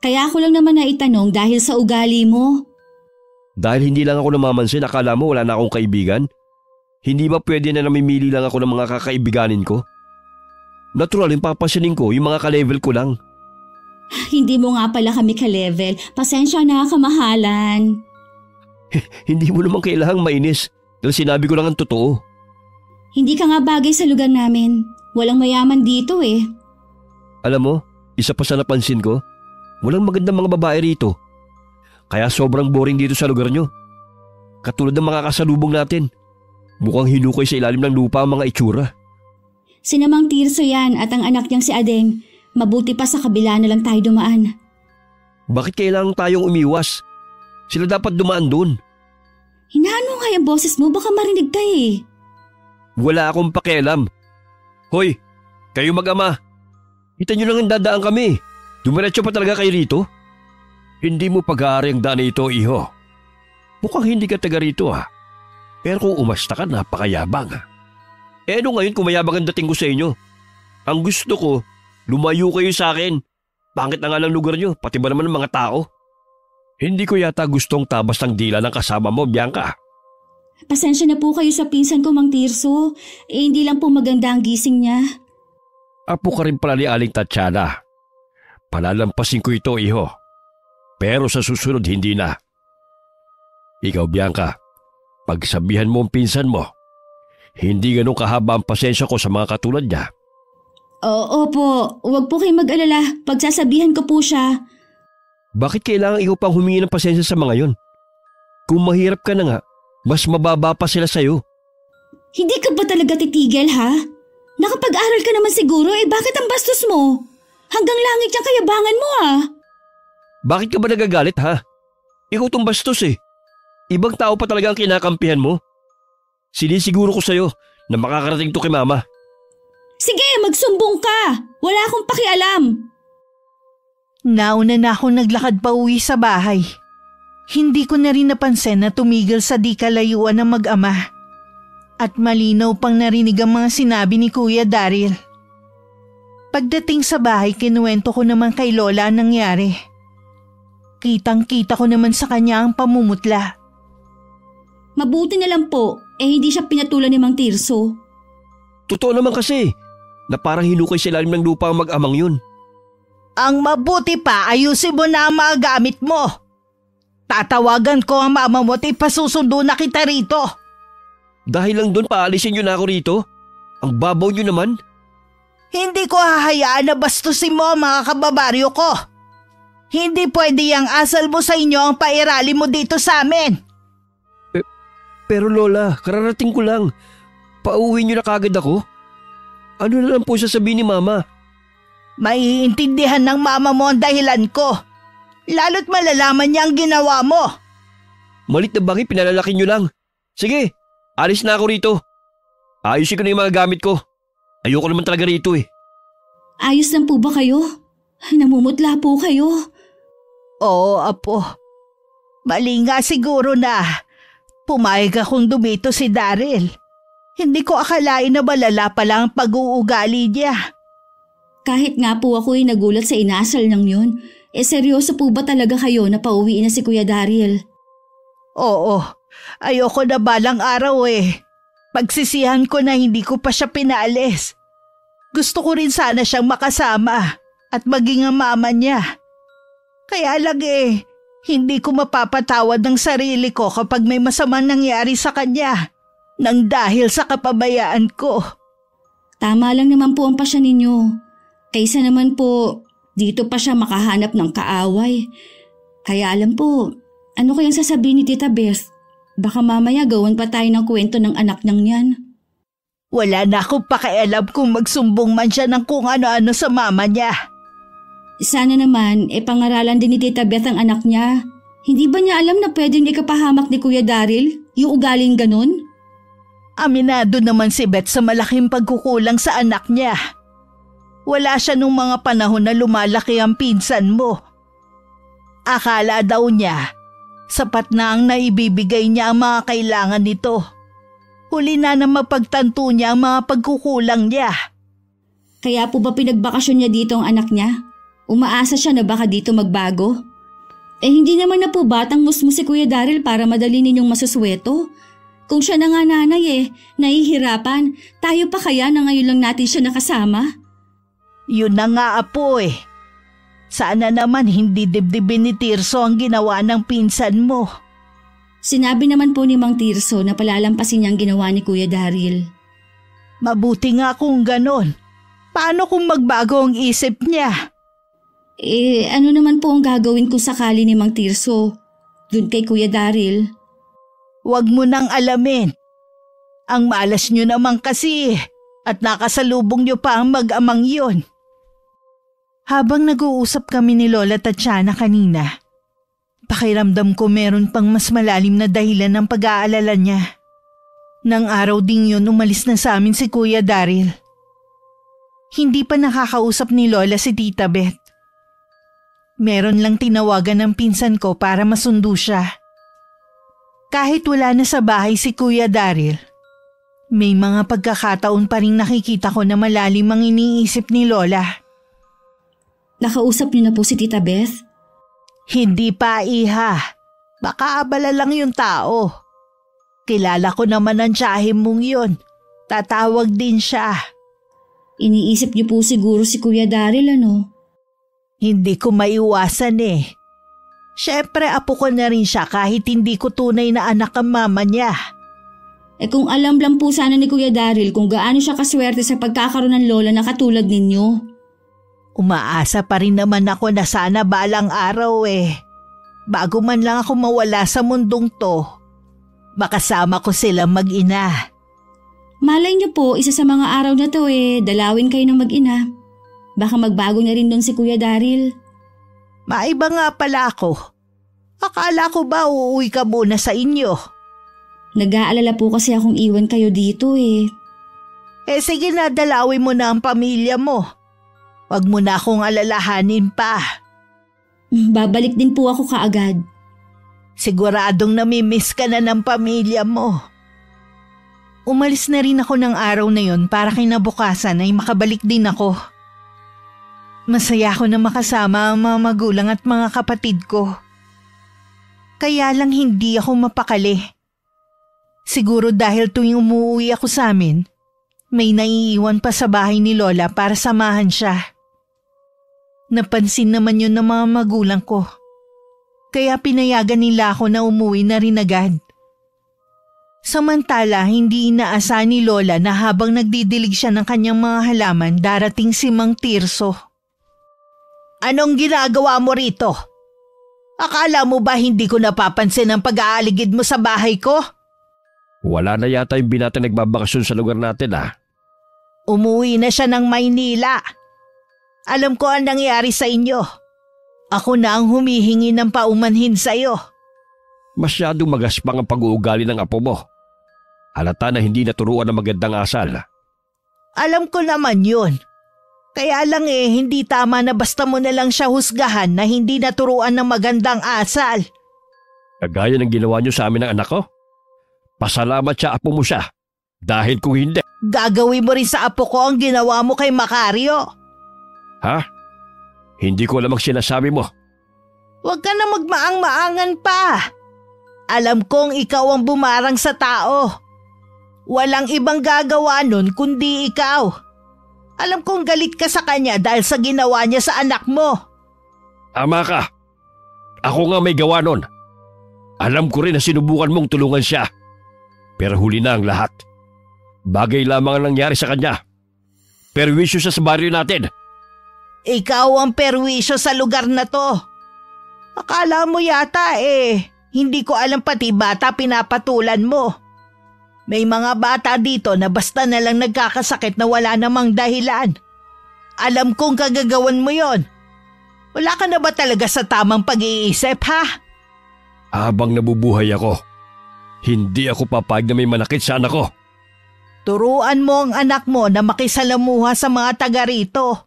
Kaya ako lang naman naitanong dahil sa ugali mo. Dahil hindi lang ako namamansin, akala mo wala na akong kaibigan? Hindi ba pwede na namimili lang ako ng mga kakaibiganin ko? Natural, yung papansinin ko, yung mga ka-level ko lang. Hindi mo nga pala kami ka-level. Pasensya na, kamahalan. Hindi mo naman kailangang mainis dahil sinabi ko lang ang totoo. Hindi ka nga bagay sa lugar namin. Walang mayaman dito eh. Alam mo, isa pa sa napansin ko, walang magandang mga babae rito. Kaya sobrang boring dito sa lugar nyo. Katulad ng mga kasalubong natin. Mukhang hinukay sa ilalim ng lupa ang mga itsura. Si Mang Tirso yan at ang anak niyang si Adeng. Mabuti pa sa kabila na lang tayo dumaan. Bakit kailangan tayong umiwas? Sila dapat dumaan doon. Hinano nga yung boses mo, baka marinig ka eh. Wala akong pakialam. Hoy, kayo mag-ama. Kita nyo lang ang dadaan kami. Dumiretso pa talaga kayo rito? Hindi mo pag-aari ang daan ito, iho. Mukhang hindi ka taga rito ha. Pero kung umasta ka, napakayabang ha. Eh ano ngayon kung mayabang ang dating ko sa inyo? Ang gusto ko, lumayo kayo sa akin. Pangit na nga ng lugar nyo, pati ba naman ng mga tao? Hindi ko yata gustong tabas ng dila ng kasama mo, Bianca. Pasensya na po kayo sa pinsan ko, Mang Tirso. Hindi lang po maganda ang gising niya. Apo ka rin pala ni Aling Tatiana. Palalampasin ko ito, iho. Pero sa susunod, hindi na. Ikaw, Bianca, pagsabihan mo ang pinsan mo, hindi ganun kahaba ang pasensya ko sa mga katulad niya. Oo po, huwag po kayong mag-alala. Pagsasabihan ko po siya. Bakit kailangan ikaw pang humingi ng pasensya sa mga yon? Kung mahirap ka na nga, mas mababa pa sila sa'yo. Hindi ka ba talaga titigil ha? Nakapag-aral ka naman siguro bakit ang bastos mo? Hanggang langit yung kayabangan mo ah. Bakit ka ba nagagalit ha? Ikaw tong bastos eh. Ibang tao pa talaga ang kinakampihan mo. Sinisiguro ko sa'yo na makakarating to kay mama. Sige, magsumbong ka. Wala akong pakialam. Nauna na akong naglakad pa uwi sa bahay. Hindi ko na rin napansin na tumigil sa di kalayuan ng mag-ama. At malinaw pang narinig ang mga sinabi ni Kuya Daryl. Pagdating sa bahay, kinuwento ko naman kay Lola ang nangyari. Kitang-kita ko naman sa kanya ang pamumutla. Mabuti na lang po, hindi siya pinatulan ni Mang Tirso. Totoo naman kasi, na parang hinukay sa ilalim ng lupa ang mag-amang yun. Ang mabuti pa, ayusin mo na ang mga gamit mo. Tatawagan ko ang mama mo at ipasusundo na kita rito. Dahil lang doon paalisin nyo na ako rito? Ang babaw nyo naman. Hindi ko hahayaan na bastusin mo ang mga kababaryo ko. Hindi pwede yung asal mo sa inyo ang pairali mo dito sa amin. Pero Lola, kararating ko lang. Pauwi nyo na kagad ako? Ano na lang po sasabihin ni Mama? Maiintindihan ng mama mo ang dahilan ko. Lalo't malalaman niya ang ginawa mo. Malit na bagay, pinalalaki nyo lang. Sige, alis na ako rito. Ayusin ko na yung mga gamit ko. Ayoko naman talaga rito eh. Ayos lang po ba kayo? Namumutla po kayo. Oo, apo. Mali nga siguro na pumayag akong dumito si Daryl. Hindi ko akalain na malala pala ang pag-uugali niya. Kahit nga po ako'y nagulat sa inasal ng yun, seryoso po ba talaga kayo na pauwiin na si Kuya Daryl? Oo, ayoko na balang araw eh. Pagsisihan ko na hindi ko pa siya pinaalis. Gusto ko rin sana siyang makasama at maging ang mama niya. Kaya lang hindi ko mapapatawad ng sarili ko kapag may masamang nangyari sa kanya nang dahil sa kapabayaan ko. Tama lang naman po ang pasya ninyo. Kaysa naman po, dito pa siya makahanap ng kaaway. Kaya alam po, ano kayang sasabihin ni Tita Beth? Baka mamaya gawan pa tayo ng kwento ng anak niyang yan. Wala na akong pakialam kung magsumbong man siya ng kung ano-ano sa mama niya. Sana naman, pangaralan din ni Tita Beth ang anak niya. Hindi ba niya alam na pwedeng ikapahamak ni Kuya Daryl yung ugaling ganun? Aminado naman si Beth sa malaking pagkukulang sa anak niya. Wala siya nung mga panahon na lumalaki ang pinsan mo. Akala daw niya, sapat na ang naibibigay niya ang mga kailangan nito. Huli na mapagtanto niya ang mga pagkukulang niya. Kaya po ba pinagbakasyon niya dito ang anak niya? Umaasa siya na baka dito magbago? Hindi naman na po batang musmo si Kuya Daryl para madali ninyong masusweto. Kung siya na nga nanay nahihirapan, tayo pa kaya na ngayon lang natin siya nakasama? Yun na nga apo Sana naman hindi dibdibin ni Tirso ang ginawa ng pinsan mo. Sinabi naman po ni Mang Tirso na palalampasin niya ang ginawa ni Kuya Daryl. Mabuti nga kung ganon. Paano kung magbago ang isip niya? Ano naman po ang gagawin kung sakali ni Mang Tirso dun kay Kuya Daryl? Huwag mo nang alamin. Ang malas nyo naman kasi At nakasalubong niyo pa ang mag-amang yon. Habang nag-uusap kami ni Lola Tatiana kanina, pakiramdam ko meron pang mas malalim na dahilan ng pag-aalala niya. Nang araw ding yun umalis na sa amin si Kuya Daryl. Hindi pa nakakausap ni Lola si Tita Beth. Meron lang tinawagan ng pinsan ko para masundo siya. Kahit wala na sa bahay si Kuya Daryl, may mga pagkakataon pa rin nakikita ko na malalim ang iniisip ni Lola. Nakausap niyo na po si Tita Beth? Hindi pa, iha. Baka abala lang yung tao. Kilala ko naman ang tiyahim mong yun. Tatawag din siya. Iniisip niyo po siguro si Kuya Daryl, ano? Hindi ko maiwasan eh. Siyempre apo ko na rin siya kahit hindi ko tunay na anak ang mama niya. Kung alam lang po sana ni Kuya Daryl kung gaano siya kaswerte sa pagkakaroon ng lola na katulad ninyo. Umaasa pa rin naman ako na sana balang araw eh. Bago man lang ako mawala sa mundong to, makasama ko silang mag-ina. Malay niyo po, isa sa mga araw na to dalawin kayo ng mag-ina. Baka magbago na rin doon si Kuya Daryl. Maiba nga pala ako. Akala ko ba uuwi ka muna sa inyo? Nag-aalala po kasi akong iwan kayo dito eh. Sige na, dalawin mo na ang pamilya mo. Huwag mo na akong alalahanin pa. Babalik din po ako kaagad. Siguradong namimiss ka na ng pamilya mo. Umalis na rin ako ng araw na yon para kinabukasan ay makabalik din ako. Masaya ako na makasama ang mga magulang at mga kapatid ko. Kaya lang hindi ako mapakali. Siguro dahil tuwing umuwi ako sa amin, may naiiwan pa sa bahay ni Lola para samahan siya. Napansin naman yun ng mga magulang ko. Kaya pinayagan nila ako na umuwi na rin agad. Samantala, hindi inaasahan ni Lola na habang nagdidilig siya ng kanyang mga halaman, darating si Mang Tirso. Anong ginagawa mo rito? Akala mo ba hindi ko napapansin ang pag-aaligid mo sa bahay ko? Wala na yata yung binata nagbabakasyon sa lugar natin Umuwi na siya ng Maynila. Alam ko ang nangyari sa inyo. Ako na ang humihingi ng paumanhin sa iyo. Masyadong magaspang ang pag-uugali ng apo mo. Halata na hindi naturuan ng magandang asal. Alam ko naman yun. Kaya lang hindi tama na basta mo na lang siya husgahan na hindi naturuan ng magandang asal. Kagaya ng ginawa niyo sa amin ng anak ko. Pasalamat siya apo mo siya. Dahil kung hindi... Gagawin mo rin sa apo ko ang ginawa mo kay Macario. Ha? Hindi ko alam ang sinasabi mo. Huwag ka na magmaang-maangan pa. Alam kong ikaw ang bumarang sa tao. Walang ibang gagawa nun kundi ikaw. Alam kong galit ka sa kanya dahil sa ginawa niya sa anak mo. Tama ka. Ako nga may gawa nun. Alam ko rin na sinubukan mong tulungan siya. Pero huli na ang lahat. Bagay lamang ang nangyari sa kanya. Perwisyo siya sa baryo natin. Ikaw ang perwisyo sa lugar na to. Akala mo yata hindi ko alam pati bata pinapatulan mo. May mga bata dito na basta na lang nagkakasakit na wala namang dahilan. Alam kong kagagawan mo yon. Wala ka na ba talaga sa tamang pag-iisip, ha? Habang nabubuhay ako, hindi ako papayag na may manakit sa anak ko. Turuan mo ang anak mo na makisalamuha sa mga taga rito.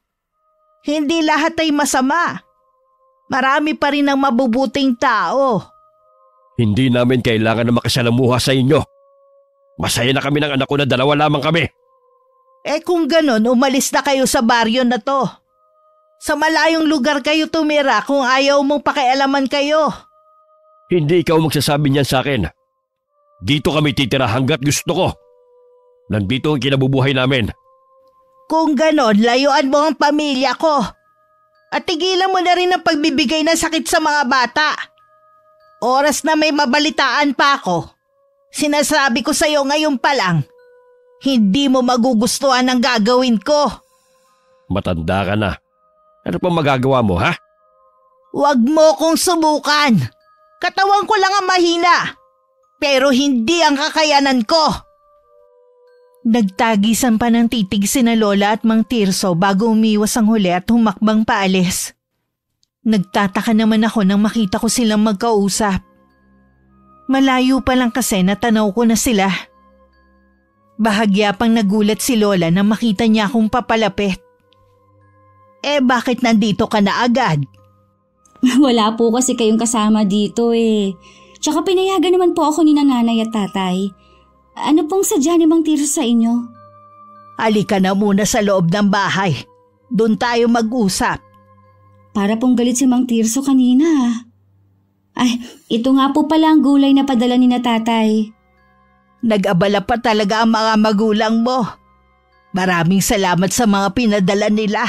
Hindi lahat ay masama. Marami pa rin ang mabubuting tao. Hindi namin kailangan na makisalamuha sa inyo. Masaya na kami ng anak ko na dalawa lamang kami. Kung ganon, umalis na kayo sa baryo na to. Sa malayong lugar kayo tumira kung ayaw mong pakialaman kayo. Hindi ikaw magsasabi niyan sa akin. Dito kami titira hanggat gusto ko. Nandito ang kinabubuhay namin. Kung ganon, layuan mo ang pamilya ko. At tigilan mo na rin ang pagbibigay ng sakit sa mga bata. Oras na may mabalitaan pa ako. Sinasabi ko sa'yo ngayon pa lang, hindi mo magugustuhan ang gagawin ko. Matanda ka na. Ano pang magagawa mo, ha? Huwag mo kong subukan. Katawan ko lang ang mahina. Pero hindi ang kakayanan ko. Nagtagisan pa ng titig sina Lola at Mang Tirso bago umiwas ang huli at humakbang paalis. Nagtataka naman ako nang makita ko silang magkausap. Malayo pa lang kasi natanaw ko na sila. Bahagya pang nagulat si Lola nang makita niya akong papalapit. Bakit nandito ka na agad? Wala po kasi kayong kasama dito eh. Tsaka pinayagan naman po ako ni nanay at tatay. Ano pong sadya ni Mang Tirso sa inyo? Halika na muna sa loob ng bahay. Doon tayo mag-usap. Para pong galit si Mang Tirso kanina. Ay, ito nga po pala ang gulay na padala ni na tatay. Nag-abala pa talaga ang mga magulang mo. Maraming salamat sa mga pinadala nila.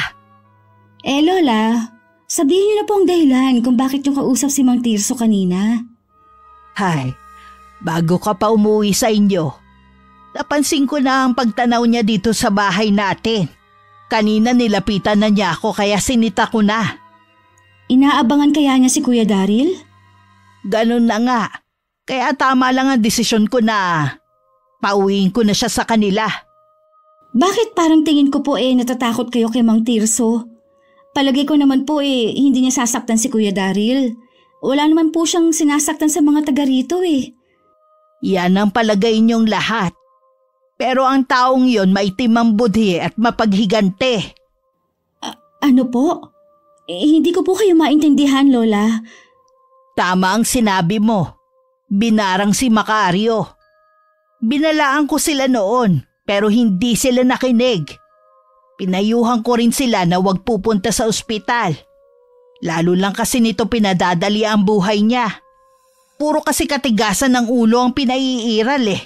Lola, sabihin niyo na po ang dahilan kung bakit yung kausap si Mang Tirso kanina. Hay, bago ka pa umuwi sa inyo, napansin ko na ang pagtanaw niya dito sa bahay natin. Kanina nilapitan na niya ako kaya sinita ko na. Inaabangan kaya niya si Kuya Daryl? Ganun na nga. Kaya tama lang ang desisyon ko na pauwiin ko na siya sa kanila. Bakit parang tingin ko po natatakot kayo kay Mang Tirso? Palagay ko naman po hindi niya sasaktan si Kuya Daryl. Wala naman po siyang sinasaktan sa mga taga rito eh. Yan ang palagay niyong lahat. Pero ang taong yon maitim ang budhi at mapaghigante. Ano po? Hindi ko po kayo maintindihan, Lola. Tama ang sinabi mo. Binarang si Macario. Binalaan ko sila noon pero hindi sila nakinig. Pinayuhan ko rin sila na huwag pupunta sa ospital. Lalo lang kasi nito pinadadali ang buhay niya. Puro kasi katigasan ng ulo ang pinaiiral eh.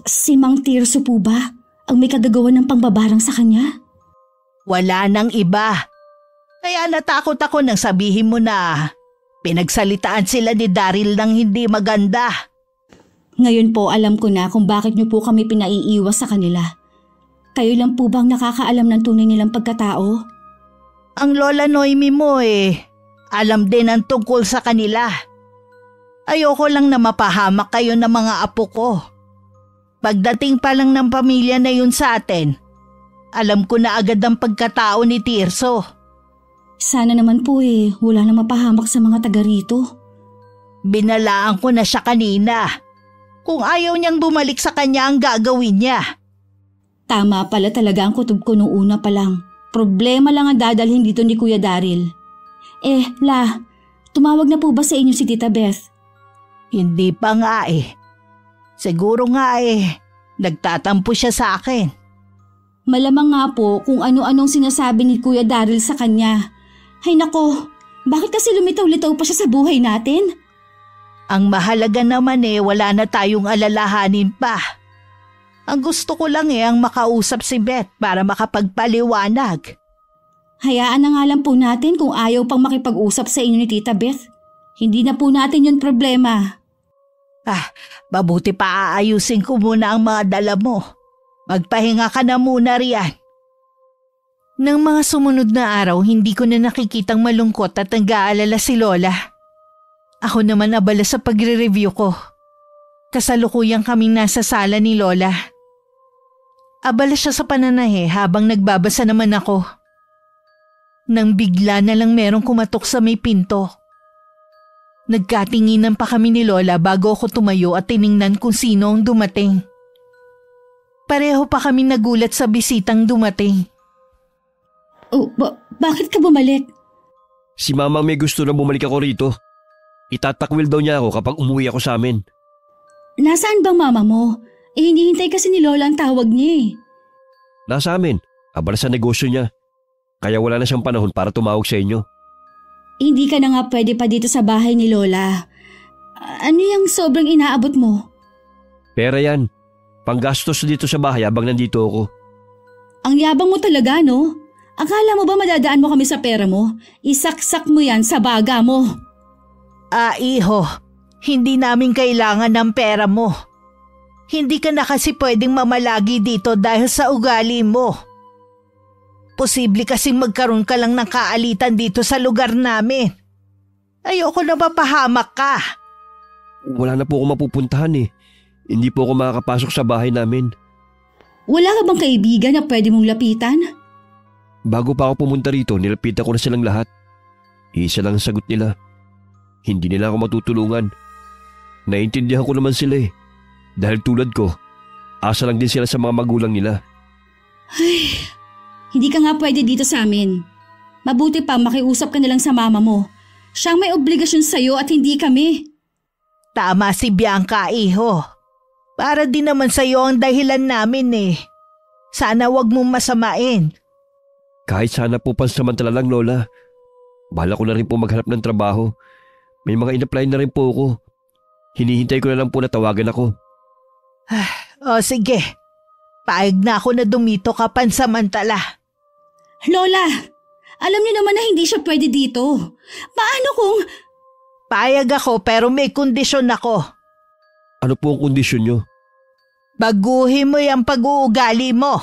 Si Mang Tirso po ba ang may kagagawa ng pangbabarang sa kanya? Wala nang iba. Kaya natakot ako nang sabihin mo na pinagsalitaan sila ni Daryl ng hindi maganda. Ngayon po alam ko na kung bakit niyo po kami pinaiiwas sa kanila. Kayo lang po bang nakakaalam ng tunay nilang pagkatao? Ang Lola Noemi mo alam din ang tungkol sa kanila. Ayoko lang na mapahamak kayo ng mga apo ko. Pagdating pa lang ng pamilya na yun sa atin, alam ko na agad ang pagkatao ni Tirso. Sana naman po wala na mapahamak sa mga taga rito. Binalaan ko na siya kanina. Kung ayaw niyang bumalik sa kanya ang gagawin niya. Tama pala talaga ang kutob ko noong una pa lang. Problema lang ang dadalhin dito ni Kuya Daryl. Tumawag na po ba sa inyo si Tita Beth? Hindi pa nga Siguro nga nagtatampo siya sa akin. Malamang nga po kung ano-anong sinasabi ni Kuya Daryl sa kanya. Hay nako, bakit kasi lumitaw-litaw pa siya sa buhay natin? Ang mahalaga naman wala na tayong alalahanin pa. Ang gusto ko lang ang makausap si Beth para makapagpaliwanag. Hayaan na nga lang po natin kung ayaw pang makipag-usap sa inyo ni Tita Beth. Hindi na po natin yun problema. Mabuti pa aayusin ko muna ang mga dala mo. Magpahinga ka na muna riyan. Nang mga sumunod na araw, hindi ko na nakikitang malungkot at nag-aalala si Lola. Ako naman abala sa pagre-review ko. Kasalukuyang kaming nasa sala ni Lola. Abala siya sa pananahe habang nagbabasa naman ako. Nang bigla na lang merong kumatok sa may pinto. Nagkatinginan pa kami ni Lola bago ako tumayo at tiningnan kung sino ang dumating. Pareho pa kami nagulat sa bisitang dumating. Bakit ka bumalik? Si Mama may gusto na bumalik ako rito. Itatakwil daw niya ako kapag umuwi ako sa amin. Nasaan bang mama mo? Hinihintay kasi ni Lola ang tawag niya Nasa amin. Abala sa negosyo niya. Kaya wala na siyang panahon para tumawag sa inyo. Hindi ka na nga pwede pa dito sa bahay ni Lola. Ano yung sobrang inaabot mo? Pera yan. Panggastos dito sa bahay habang nandito ako. Ang yabang mo talaga, no? Akala mo ba madadaan mo kami sa pera mo? Isaksak mo yan sa baga mo. Iho, hindi namin kailangan ng pera mo. Hindi ka na kasi pwedeng mamalagi dito dahil sa ugali mo. Posible kasing magkaroon ka lang ng kaalitan dito sa lugar namin. Ayoko na mapahamak ka. Wala na po ako mapupuntahan Hindi po ako makakapasok sa bahay namin. Wala ka bang kaibigan na pwede mong lapitan? Bago pa ako pumunta rito, nilapitan ko na silang lahat. Isa lang ang sagot nila. Hindi nila ako matutulungan. Naiintindihan ko naman sila eh. Dahil tulad ko, asa lang din sila sa mga magulang nila. Ay, hindi ka nga pwede dito sa amin. Mabuti pa makiusap ka na lang sa mama mo. Siyang may obligasyon sa'yo at hindi kami. Tama si Bianca, iho. Para din naman sa'yo ang dahilan namin eh. Sana wag mong masamain. Kahit sana po pansamantala lang, Lola. Bahala ko na rin po maghanap ng trabaho. May mga in-apply na rin po ako. Hinihintay ko na lang po na tawagan ako. O sige, paig na ako na dumito ka pansamantala. Lola, alam niyo naman na hindi siya pwede dito. Paano kung… Payag ako pero may kondisyon ako. Ano po ang kondisyon nyo? Baguhin mo yung pag-uugali mo.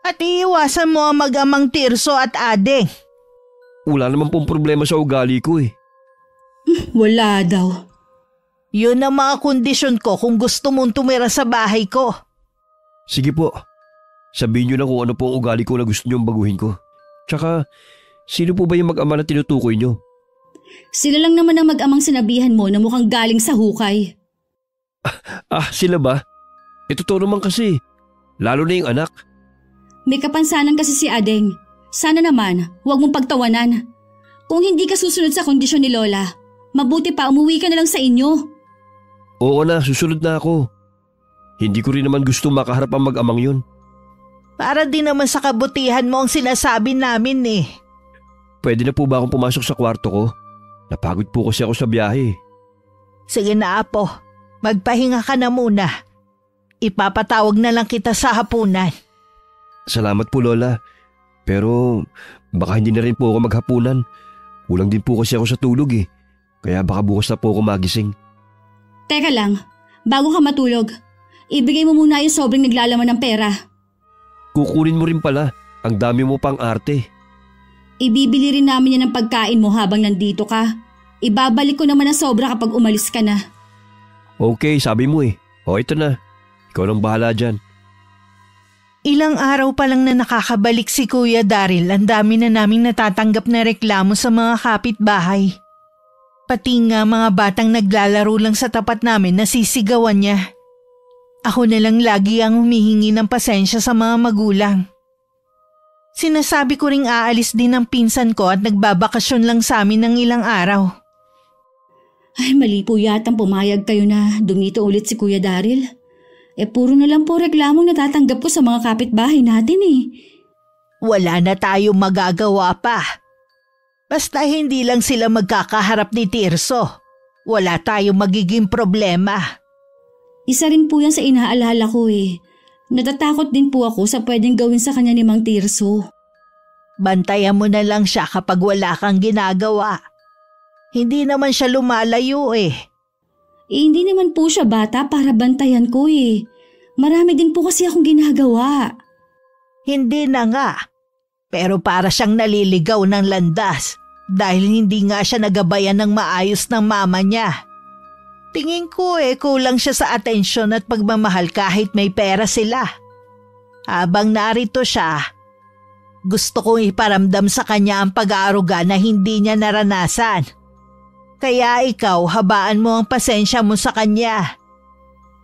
At iiwasan mo ang mag-amang Tirso at Ading. Wala naman pong problema sa ugali ko eh. Wala daw. Yun ang mga kondisyon ko kung gusto mong tumira sa bahay ko. Sige po. Sabihin nyo na kung ano po ang ugali ko na gusto nyong baguhin ko. Tsaka, sino po ba yung mag-ama na tinutukoy nyo? Sila lang naman ang mag-amang sinabihan mo na mukhang galing sa hukay. Sila ba? Totoo naman kasi. Lalo na yung anak. May kapansanan kasi si Adeng. Sana naman, huwag mong pagtawanan. Kung hindi ka susunod sa kondisyon ni Lola, mabuti pa umuwi ka na lang sa inyo. Oo na, susunod na ako. Hindi ko rin naman gusto makaharap ang mag-amang yun. Para din naman sa kabutihan mo ang sinasabi namin eh. Pwede na po ba akong pumasok sa kwarto ko? Napagod po kasi ako sa biyahe. Sige na, Apo. Magpahinga ka na muna. Ipapatawag na lang kita sa hapunan. Salamat po, Lola. Pero baka hindi na rin po ako maghapunan. Kulang din po kasi ako sa tulog eh. Kaya baka bukas na po ako magising. Teka lang, bago ka matulog, ibigay mo muna yung sobrang naglalaman ng pera. Kukunin mo rin pala. Ang dami mo pang arte. Ibibili rin namin yan ng pagkain mo habang nandito ka. Ibabalik ko naman ang sobra kapag umalis ka na. Okay, sabi mo eh. O ito na. Ikaw nang bahala dyan. Ilang araw pa lang na nakakabalik si Kuya Daryl, ang dami na naming natatanggap na reklamo sa mga kapitbahay. Pati nga mga batang naglalaro lang sa tapat namin nasisigawan niya. Ako na lang lagi ang humihingi ng pasensya sa mga magulang. Sinasabi ko ring aalis din ng pinsan ko at nagbabakasyon lang sa amin ng ilang araw. Ay, mali po yatang pumayag kayo na dumito ulit si Kuya Daryl. Puro na lang po reklamong natatanggap ko sa mga kapitbahay natin eh. Wala na tayong magagawa pa. Basta hindi lang sila magkakaharap ni Tirso. Wala tayong magiging problema. Isa rin po yan sa inaalala ko eh. Natatakot din po ako sa pwedeng gawin sa kanya ni Mang Tirso. Bantayan mo na lang siya kapag wala kang ginagawa. Hindi naman siya lumalayo eh. Hindi naman po siya bata para bantayan ko eh. Marami din po kasi akong ginagawa. Hindi na nga. Pero para siyang naliligaw ng landas dahil hindi nga siya nagabayan ng maayos ng mama niya. Tingin ko kulang siya sa atensyon at pagmamahal kahit may pera sila. Habang narito siya, gusto kong iparamdam sa kanya ang pag-aaruga na hindi niya naranasan. Kaya ikaw, habaan mo ang pasensya mo sa kanya.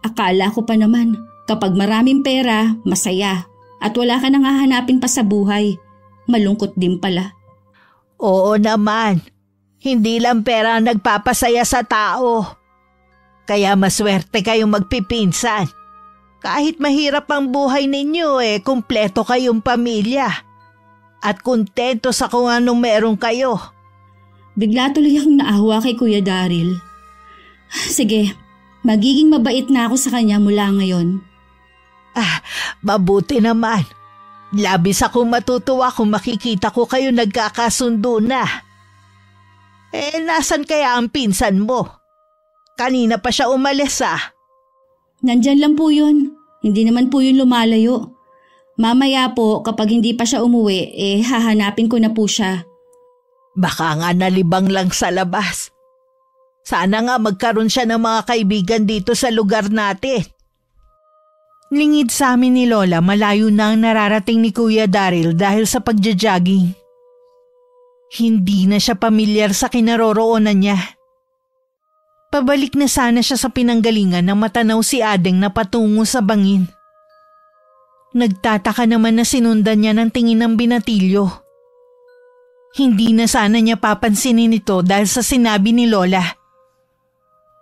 Akala ko pa naman, kapag maraming pera, masaya. At wala ka nang hahanapin pa sa buhay. Malungkot din pala. Oo naman. Hindi lang pera ang nagpapasaya sa tao. Kaya maswerte kayong magpipinsan. Kahit mahirap ang buhay ninyo kumpleto kayong pamilya. At kontento sa kung anong meron kayo. Bigla tuloy akong naawa kay Kuya Daryl. Sige, magiging mabait na ako sa kanya mula ngayon. Mabuti naman. Labis akong matutuwa kung makikita ko kayo nagkakasundo na. Nasan kaya ang pinsan mo? Kanina pa siya umalis Nandyan lang po yun. Hindi naman po yun lumalayo. Mamaya po kapag hindi pa siya umuwi, hahanapin ko na po siya. Baka nga nalibang lang sa labas. Sana nga magkaroon siya ng mga kaibigan dito sa lugar natin. Lingid sa amin ni Lola, malayo na ang nararating ni Kuya Daryl dahil sa pagja-jogging. Hindi na siya pamilyar sa kinaroroonan niya. Pabalik na sana siya sa pinanggalingan nang matanaw si Adeng na patungo sa bangin. Nagtataka naman na sinundan niya ng tingin ng binatilyo. Hindi na sana niya papansinin ito dahil sa sinabi ni Lola.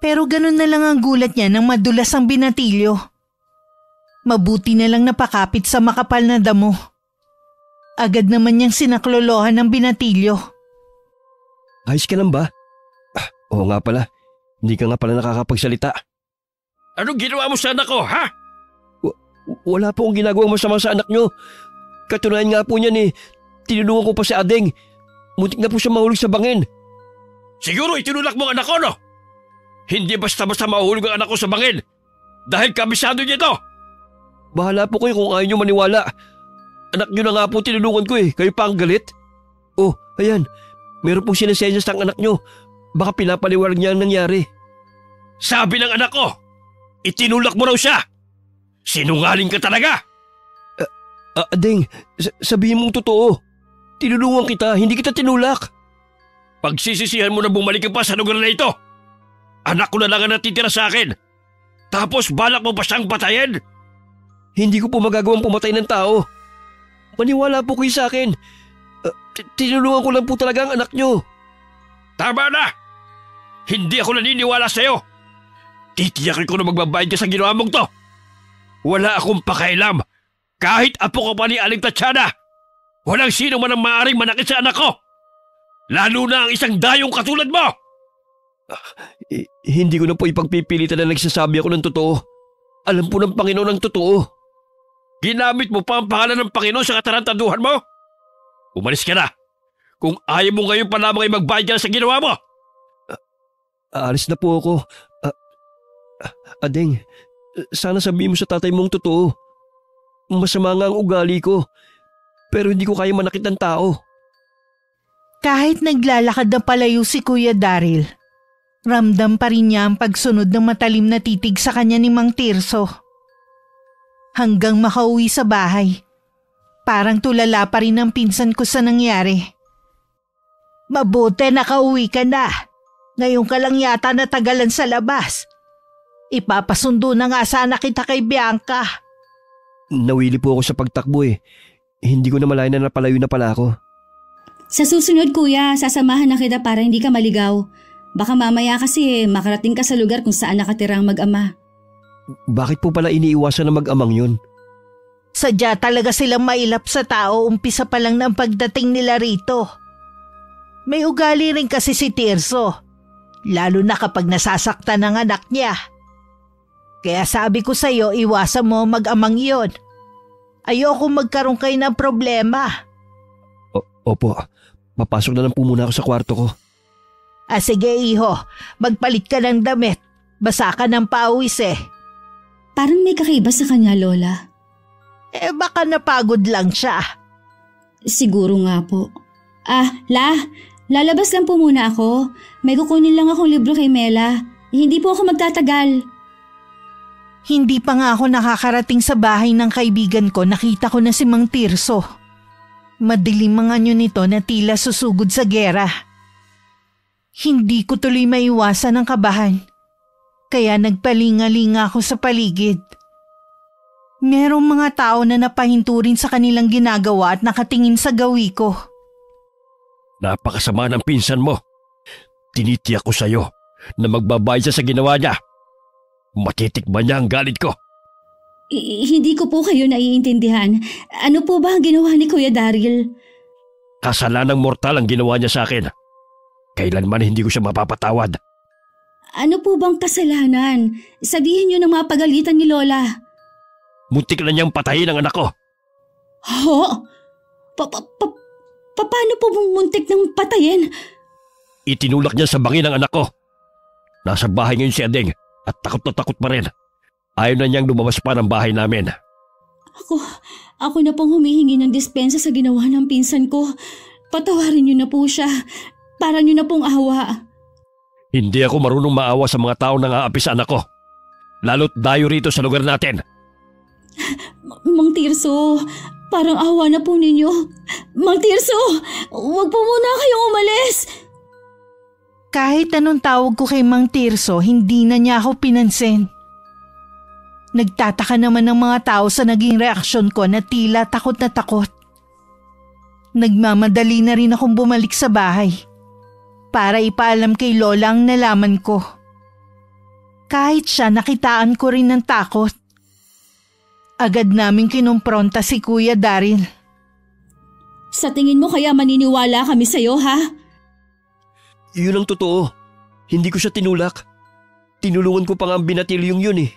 Pero ganun na lang ang gulat niya nang madulas ang binatilyo. Mabuti na lang napakapit sa makapal na damo. Agad naman niyang sinaklolohan ng binatilyo. Ayos ka lang ba? Oo nga pala. Hindi ka nga pala nakakapagsalita. Anong ginawa mo sa anak ko, ha? Wala po akong ginagawang masama sa anak nyo. Katunayan nga po niyan tinulungan ko pa si Adeng. Muntik na po siya mahulog sa bangin. Siguro itinulak mo ang anak ko, no? Hindi basta-basta mahulog ang anak ko sa bangin. Dahil kabisado niya ito. Bahala po kayo kung ayaw nyo maniwala. Anak nyo na nga po tinulungan ko Kayo pa ang galit? Oh, ayan. Meron pong sinasenyas ng anak nyo. Baka pinapaliwanag niya ang nangyari. Sabi ng anak ko, itinulak mo raw siya. Sinungaling ka talaga. Adeng, sabihin mong totoo. Tinulungan kita, hindi kita tinulak. Pagsisisihan mo na bumalik ka pa sa lugar na ito. Anak ko na lang ang natitira sa akin. Tapos balak mo pa siyang patayin? Hindi ko po magagawang pumatay ng tao. Maniwala po kayo sa akin. Tinulungan ko lang po talaga ang anak nyo. Tama na! Hindi ako naniniwala sa'yo. Titiyakin ko na magbabayad ka sa ginawa mong to. Wala akong pakailam. Kahit apo ka pa ni Aling Tatiana. Walang sino man ang maaaring manakit sa anak ko. Lalo na ang isang dayong katulad mo. Hindi ko na po ipagpipilitan na nagsasabi ako ng totoo. Alam po ng Panginoon ang totoo. Ginamit mo pa ang pangalan ng Panginoon sa katarantaduhan mo? Umalis ka na. Kung ayaw mo ngayon pa lamang ay magbayad ka sa ginawa mo. Aalis na po ako. Adeng, sana sabihin mo sa tatay mong totoo. Masama nga ang ugali ko. Pero hindi ko kaya manakit ng tao. Kahit naglalakad na palayo si Kuya Daryl, ramdam pa rin niya ang pagsunod ng matalim na titig sa kanya ni Mang Tirso. Hanggang makauwi sa bahay, parang tulala pa rin ang pinsan ko sa nangyari. Mabuti nakauwi ka na. Ngayon ka lang yata natagalan sa labas. Ipapasundo na nga sana kita kay Bianca. Nawili po ako sa pagtakbo Hindi ko na malayan na napalayo na pala ako. Sa susunod kuya, sasamahan na kita para hindi ka maligaw. Baka mamaya kasi makarating ka sa lugar kung saan nakatira ang mag-ama. Bakit po pala iniiwasan ng mag-amang yun? Sadya talaga silang mailap sa tao umpisa pa lang ng pagdating nila rito. May ugali rin kasi si Tirso, lalo na kapag nasasaktan ng anak niya. Kaya sabi ko sa'yo, iwasan mo mag-amang iyon. Ayoko magkaroon kayo ng problema. Opo, papasok na lang po muna ako sa kwarto ko. Sige iho, magpalit ka ng damit. Basa ka ng pawis Parang may kakaiba sa kanya, Lola. Baka napagod lang siya. Siguro nga po. Lalabas lang po muna ako. May kukunin lang akong libro kay Mela. Hindi po ako magtatagal. Hindi pa nga ako nakakarating sa bahay ng kaibigan ko, nakita ko na si Mang Tirso. Madilim ang anyo nito na tila susugod sa gera. Hindi ko tuloy maiwasan ang kabahan. Kaya nagpalinga-linga ako sa paligid. Merong mga tao na napahinto rin sa kanilang ginagawa at nakatingin sa gawi ko. Napakasama ng pinsan mo. Tinitiyak ko sa'yo na magbabayad siya sa ginawa niya. Matitikman niya ang galit ko. Hindi ko po kayo naiintindihan. Ano po ba ang ginawa ni Kuya Daryl? Kasalanang mortal ang ginawa niya sa akin. Kailanman hindi ko siya mapapatawad. Ano po bang kasalanan? Sabihin niyo ng mapagalitan ni Lola. Muntik na niyang patayin ang anak ko. Ho? Paano po muntik ng patayin? Itinulak niya sa bangin ang anak ko. Nasa bahay ngayon si Adeng at takot na takot pa rin. Ayaw na niyang lumabas pa ng bahay namin. Ako na pong humihingi ng dispensa sa ginawa ng pinsan ko. Patawarin niyo na po siya. Para niyo na pong awa. Hindi ako marunong maawa sa mga taong nang-aapi sa anak ko. Lalo't dayo rito sa lugar natin. Mang Tirso, parang awa na po ninyo. Mang Tirso, huwag po muna kayong umalis. Kahit anong tawag ko kay Mang Tirso, hindi na niya ako pinansin. Nagtataka naman ng mga tao sa naging reaksyon ko na tila takot na takot. Nagmamadali na rin akong bumalik sa bahay para ipaalam kay Lola ang nalaman ko. Kahit siya, nakitaan ko rin ng takot. Agad naming kinumpronta si Kuya Daryl. Sa tingin mo kaya maniniwala kami sa'yo, ha? Yun ang totoo. Hindi ko siya tinulak. Tinulungan ko pa nga ang binatilyong yun eh.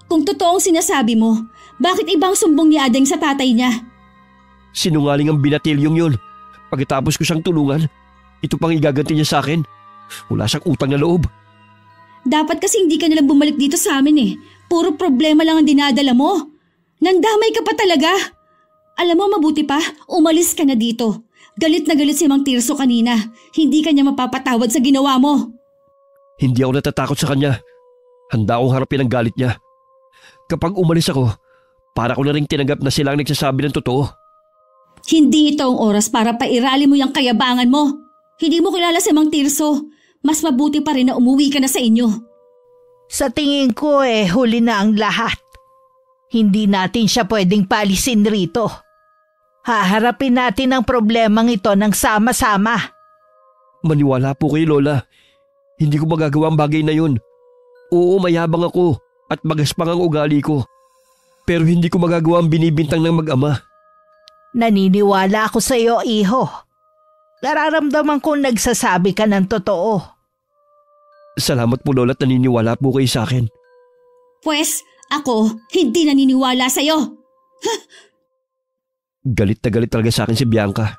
Kung totoong sinasabi mo, bakit ibang sumbong ni Adeng sa tatay niya? Sinungaling ang binatilyong yun. Pagkatapos ko siyang tulungan, ito pang igaganti niya sa akin. Wala siyang utang na loob. Dapat kasi hindi ka nalang bumalik dito sa amin eh. Puro problema lang ang dinadala mo. Nandamay ka pa talaga. Alam mo, mabuti pa, umalis ka na dito. Galit na galit si Mang Tirso kanina. Hindi ka niya mapapatawad sa ginawa mo. Hindi ako natatakot sa kanya. Handa akong harapin ang galit niya. Kapag umalis ako, para ko na rin tinanggap na sila ang nagsasabi ng totoo. Hindi ito ang oras para pairali mo yung kayabangan mo. Hindi mo kilala si Mang Tirso. Mas mabuti pa rin na umuwi ka na sa inyo. Sa tingin ko huli na ang lahat. Hindi natin siya pwedeng paalisin rito. Haharapin natin ang problemang ito ng sama-sama. Maniwala po kayo, Lola. Hindi ko magagawa ang bagay na yun. Oo, mayabang ako at magaspang ang ugali ko. Pero hindi ko magagawa ang binibintang ng mag-ama. Naniniwala ako sa iyo, iho. Nararamdaman kong nagsasabi ka ng totoo. Salamat po, Lola, at naniniwala po kayo sa akin. Pwes, ako hindi naniniwala sa'yo. Galit na galit talaga sa akin si Bianca.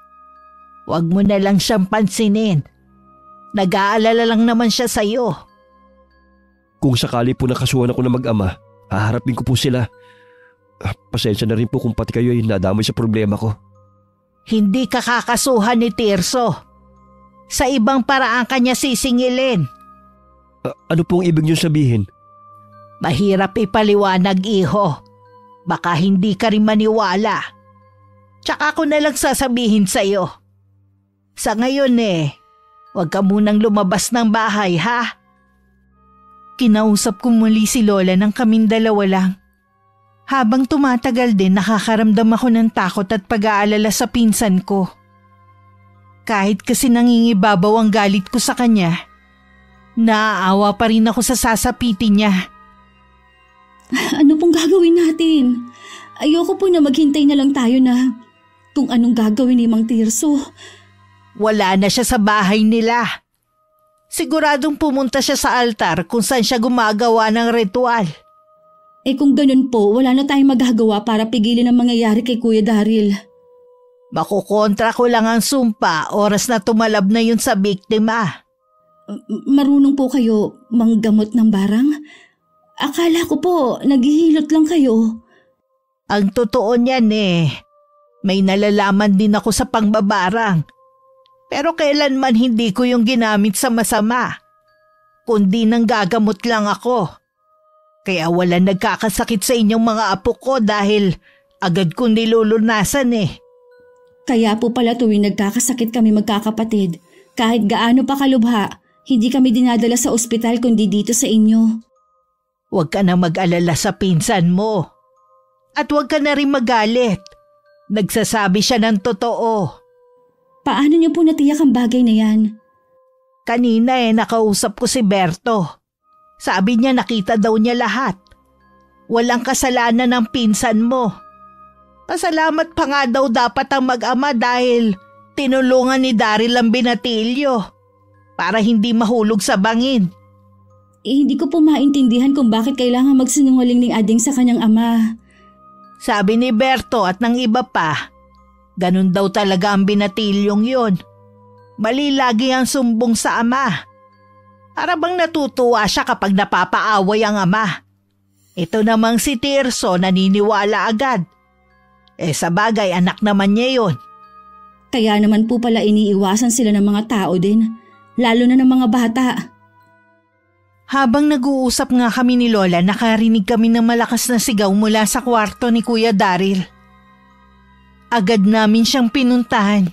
Huwag mo na lang siyang pansinin. Nag-aalala lang naman siya sa'yo. Kung sakali po nakasuhan ako ng mag-ama, haharapin ko po sila. Pasensya na rin po kung pati kayo ay nadamay sa problema ko. Hindi ka kakasuhan ni Tirso. Sa ibang paraan kanya sisingilin. Ano pong ibig niyo sabihin? Mahirap ipaliwanag, iho. Baka hindi ka rin maniwala. Tsaka ako na lang sasabihin sa'yo. Sa ngayon huwag ka munang lumabas ng bahay, ha? Kinausap ko muli si Lola nang kaming dalawa lang. Habang tumatagal din, nakakaramdam ako ng takot at pag-aalala sa pinsan ko. Kahit kasi nangingibabaw ang galit ko sa kanya, naaawa pa rin ako sa sasapitin niya. Ano pong gagawin natin? Ayoko po na maghintay na lang tayo na kung anong gagawin ni Mang Tirso. Wala na siya sa bahay nila. Siguradong pumunta siya sa altar kung saan siya gumagawa ng ritual. Kung ganun po, wala na tayong magagawa para pigilin ang mangyayari kay Kuya Daryl. Makukontra ko lang ang sumpa oras na tumalab na yun sa biktima. Marunong po kayo manggamot ng barang? Akala ko po, naghihilot lang kayo. Ang totoo niyan may nalalaman din ako sa pangbabarang. Pero kailanman hindi ko yung ginamit sa masama. Kundi nang gagamot lang ako. Kaya wala nagkakasakit sa inyong mga apo ko dahil agad kong nilulunasan Kaya po pala tuwing nagkakasakit kami magkakapatid, kahit gaano pa kalubha, hindi kami dinadala sa ospital kundi dito sa inyo. Huwag ka na mag-alala sa pinsan mo. At huwag ka na rin magalit. Nagsasabi siya ng totoo. Paano niyo po natiyak ang bagay na yan? Kanina nakausap ko si Berto. Sabi niya nakita daw niya lahat. Walang kasalanan ng pinsan mo. Pasalamat pa nga daw dapat ang mag-ama dahil tinulungan ni Daryl ang binatilyo para hindi mahulog sa bangin. Hindi ko po maintindihan kung bakit kailangan magsinungaling ni Ading sa kanyang ama. Sabi ni Berto at ng iba pa, ganun daw talaga ang binatilyong yun. Mali lagi ang sumbong sa ama. Para bang natutuwa siya kapag napapaaway ang ama. Ito namang si Tirso naniniwala agad. Sa bagay anak naman niya yun. Kaya naman po pala iniiwasan sila ng mga tao din, lalo na ng mga bata. Habang nag-uusap nga kami ni Lola, nakarinig kami ng malakas na sigaw mula sa kwarto ni Kuya Daryl. Agad namin siyang pinuntahan.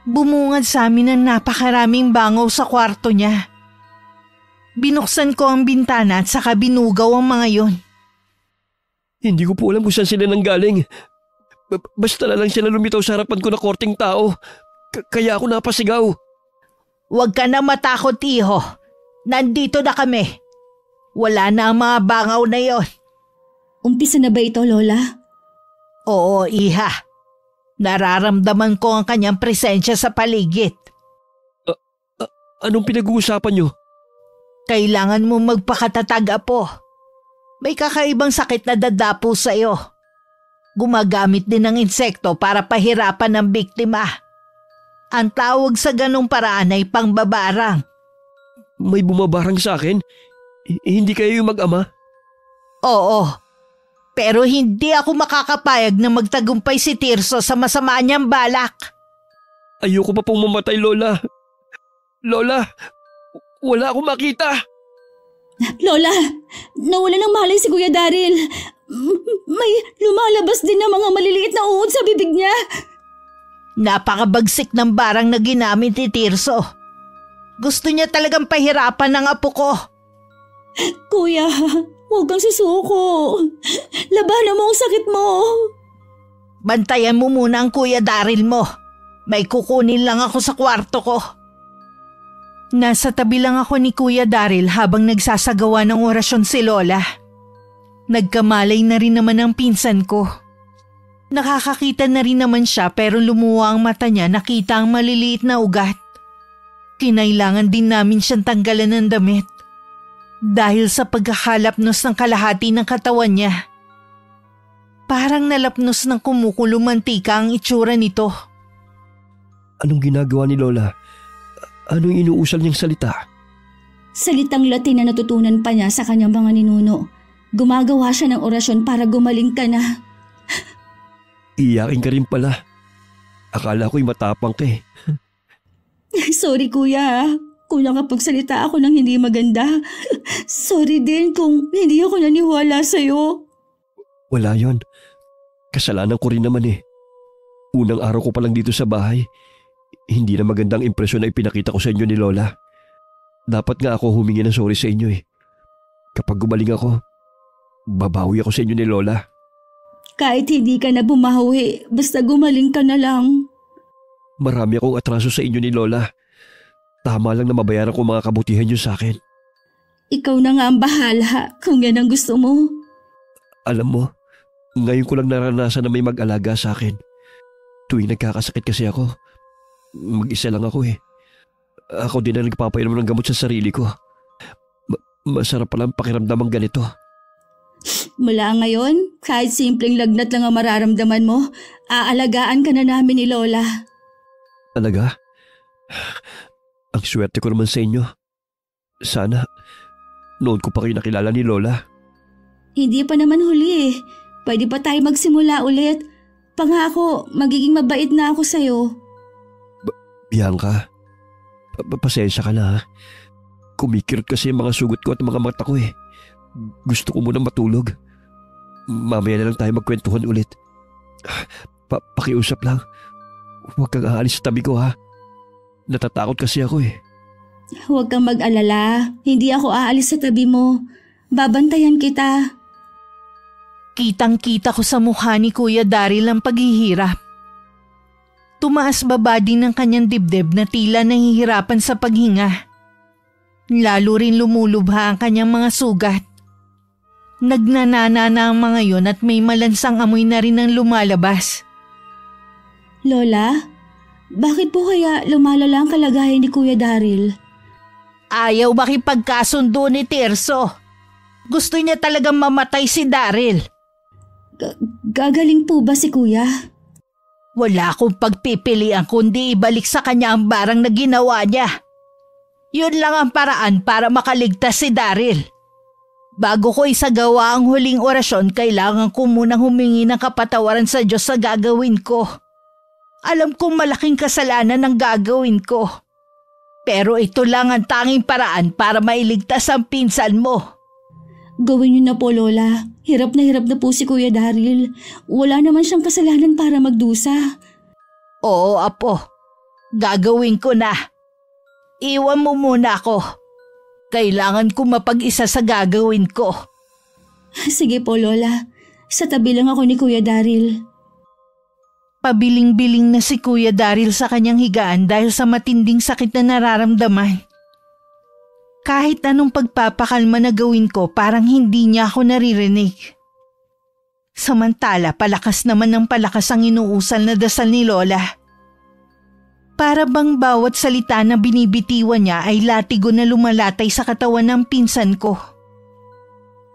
Bumungad sa amin ng napakaraming bangaw sa kwarto niya. Binuksan ko ang bintana at saka binugaw ang mga yon. Hindi ko po alam kung saan sila nanggaling. Basta na lang sila lumitaw sa harapan ko na korteng tao. Kaya ako napasigaw. Huwag ka na matakot, iho. Nandito na kami. Wala na ang mga bangaw na yon. Umpisa na ba ito, Lola? Oo, iha. Nararamdaman ko ang kanyang presensya sa paligid. Anong pinag-uusapan niyo? Kailangan mo magpakatatag, apo. May kakaibang sakit na dadapo sa'yo. Gumagamit din ng insekto para pahirapan ang biktima. Ang tawag sa ganong paraan ay pangbabarang. May bumabarang sa akin? Hindi kayo yung mag-ama? Oo. Pero hindi ako makakapayag na magtagumpay si Tirso sa masama niyang balak. Ayoko pa pong mamatay, Lola. Lola, wala akong makita. Lola, nawala ng malay si Kuya Daryl. May lumalabas din na mga maliliit na uod sa bibig niya. Napakabagsik ng barang na ginamit ni Tirso. Gusto niya talagang pahirapan ng apo ko. Kuya, huwag kang susuko. Labanan mo ang sakit mo. Bantayan mo muna ang Kuya Daryl mo. May kukunin lang ako sa kwarto ko. Nasa tabi lang ako ni Kuya Daryl habang nagsasagawa ng orasyon si Lola. Nagkamalay na rin naman ang pinsan ko. Nakakakita na rin naman siya pero lumuwa ang mata niya, nakita ang maliliit na ugat. Kinailangan din namin siyang tanggalan ng damit dahil sa pagkakalapnos ng kalahati ng katawan niya. Parang nalapnos ng kumukulong mantika ang itsura nito. Anong ginagawa ni Lola? Anong inuusal niyang salita? Salitang Latin na natutunan pa niya sa kanyang mga ninuno. Gumagawa siya ng orasyon para gumaling ka na. Iyakin ka rin pala. Akala ko'y matapang ka eh. Sorry kuya, kung nakapagsalita ako ng hindi maganda. Sorry din kung hindi ako naniwala sa'yo. Wala yon. Kasalanan ko rin naman eh. Unang araw ko pa lang dito sa bahay. Hindi na magandang impresyon na ipinakita ko sa inyo ni Lola. Dapat nga ako humingi ng sorry sa inyo eh. Kapag gumaling ako, babawi ako sa inyo ni Lola. Kahit hindi ka na bumawi, basta gumaling ka na lang. Marami akong atraso sa inyo ni Lola. Tama lang na mabayaran ko mga kabutihan niyo sa akin. Ikaw na nga ang bahala kung yan ang gusto mo. Alam mo, ngayon ko lang naranasan na may mag-alaga sa akin. Tuwing nagkakasakit kasi ako, mag-isa lang ako eh. Ako din na nagpapainom ng gamot sa sarili ko. Masarap palang pakiramdam ang ganito. Mula ngayon, kahit simpleng lagnat lang ang mararamdaman mo, aalagaan ka na namin ni Lola. Talaga? Ang swerte ko naman sa inyo. Sana, noon ko pa kayo nakilala ni Lola. Hindi pa naman huli eh. Pwede pa tayo magsimula ulit. Pangako, magiging mabait na ako sa'yo. Bianca, pasensya ka na ha. Kumikirot kasi ang mga sugot ko at mga mata ko eh. Gusto ko munang matulog. Mamaya na lang tayo magkwentuhan ulit. Pakiusap lang. Huwag kang aalis sa tabi ko ha. Natatakot kasi ako eh. Huwag kang mag-alala. Hindi ako aalis sa tabi mo. Babantayan kita. Kitang-kita ko sa mukha ni Kuya Daryl ang paghihirap. Tumaas baba din ng kanyang dibdib na tila nahihirapan sa paghinga. Lalo rin lumulubha ang kanyang mga sugat. Nagnanana na ang mga yon at may malansang amoy na rin ang lumalabas. Lola, bakit po kaya lumalala ang kalagayan ni Kuya Daryl? Ayaw makipagkasundo ni Tirso. Gusto niya talagang mamatay si Daryl. Gagaling po ba si Kuya? Wala akong pagpipilian kundi ibalik sa kanya ang barang na ginawa niya. Yun lang ang paraan para makaligtas si Daryl. Bago ko isagawa ang huling orasyon, kailangan ko munang humingi ng kapatawaran sa Diyos sa gagawin ko. Alam kong malaking kasalanan ang gagawin ko. Pero ito lang ang tanging paraan para mailigtas ang pinsan mo. Gawin niyo na po, Lola. Hirap na po si Kuya Daryl. Wala naman siyang kasalanan para magdusa. Oo, Apo. Gagawin ko na. Iwan mo muna ako. Kailangan ko mapag-isa sa gagawin ko. Sige po, Lola. Sa tabi lang ako ni Kuya Daryl. Pabiling-biling na si Kuya Daryl sa kanyang higaan dahil sa matinding sakit na nararamdaman. Kahit anong pagpapakalma na gawin ko, parang hindi niya ako naririnig. Samantala, palakas naman ng palakas ang inuusal na dasal ni Lola. Para bang bawat salita na binibitiwan niya ay latigo na lumalatay sa katawan ng pinsan ko.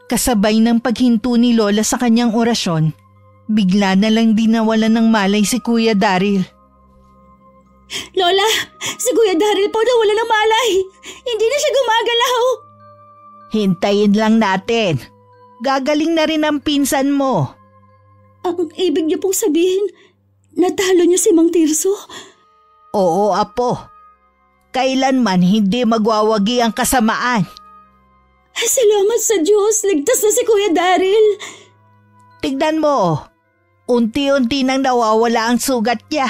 Kasabay ng paghinto ni Lola sa kanyang orasyon, bigla na lang dinawalan ng malay si Kuya Daryl. Lola, si Kuya Daryl po nawala ng malay. Hindi na siya gumagalaw. Hintayin lang natin. Gagaling na rin ang pinsan mo. Ang ibig niyo pong sabihin, natalo niyo si Mang Tirso? Oo, Apo. Kailanman hindi magwawagi ang kasamaan. Salamat sa Diyos, ligtas na si Kuya Daryl. Tignan mo, unti-unti nang nawawala ang sugat niya.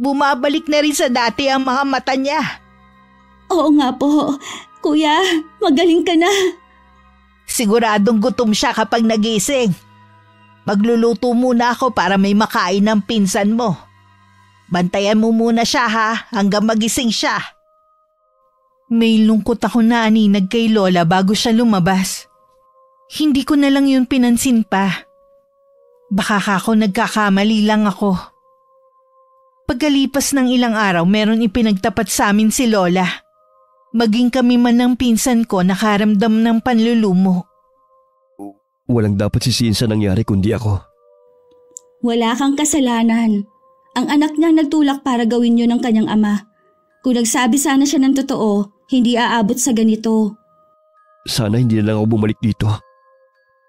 Bumabalik na rin sa dati ang mga mata niya. Oo nga po. Kuya, magaling ka na. Siguradong gutom siya kapag nagising. Magluluto muna ako para may makain ng pinsan mo. Bantayan mo muna siya hanggang magising siya. May lungkot ako na aninag kay Lola bago siya lumabas. Hindi ko na lang yun pinansin pa. Baka ako nagkakamali lang ako. Pagkalipas ng ilang araw, meron ipinagtapat sa amin si Lola. Maging kami man ng pinsan ko nakaramdam ng panlulumo. Walang dapat sisihin sa nangyari kundi ako. Wala kang kasalanan. Ang anak niyang nagtulak para gawin yun ng kanyang ama. Kung nagsabi sana siya ng totoo, hindi aabot sa ganito. Sana hindi na lang ako bumalik dito.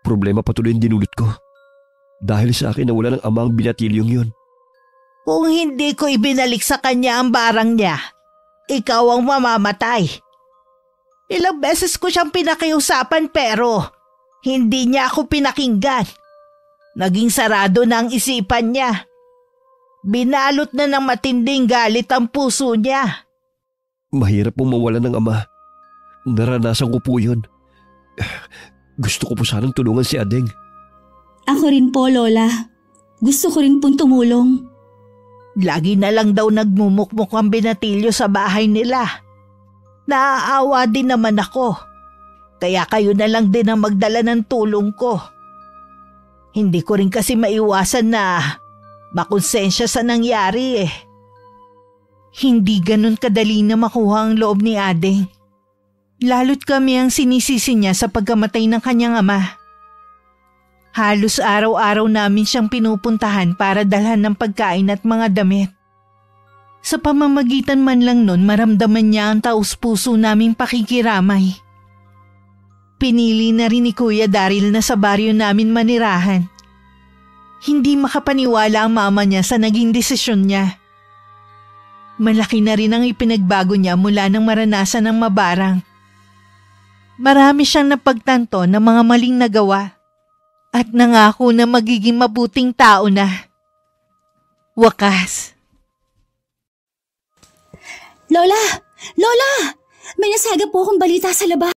Problema patuloy ang dinulot ko. Dahil sa akin nawala ng ama ang binatilyong yun. Kung hindi ko ibinalik sa kanya ang barang niya, ikaw ang mamamatay. Ilang beses ko siyang pinakiusapan pero hindi niya ako pinakinggan. Naging sarado na ang isipan niya. Binalot na ng matinding galit ang puso niya. Mahirap pong mawala ng ama. Naranasan ko po yun. Gusto ko po sanang tulungan si Adeng. Ako rin po, Lola. Gusto ko rin pong tumulong. Lagi na lang daw nagmumukmuk ang binatilyo sa bahay nila. Naaawa din naman ako. Kaya kayo na lang din ang magdala ng tulong ko. Hindi ko rin kasi maiwasan na makonsensya sa nangyari eh. Hindi ganun kadali na makuha ang loob ni Adeng. Lalo't kami ang sinisisi niya sa pagkamatay ng kanyang ama. Halos araw-araw namin siyang pinupuntahan para dalhan ng pagkain at mga damit. Sa pamamagitan man lang nun maramdaman niya ang taus-puso naming pakikiramay. Pinili na rin ni Kuya Daryl na sa baryo namin manirahan. Hindi makapaniwala ang mama niya sa naging desisyon niya. Malaki na rin ang ipinagbago niya mula nang maranasan ng mabarang. Marami siyang napagtanto ng mga maling nagawa at nangako na magiging mabuting tao na. Wakas. Lola! Lola! May nasaga po akong balita sa labas.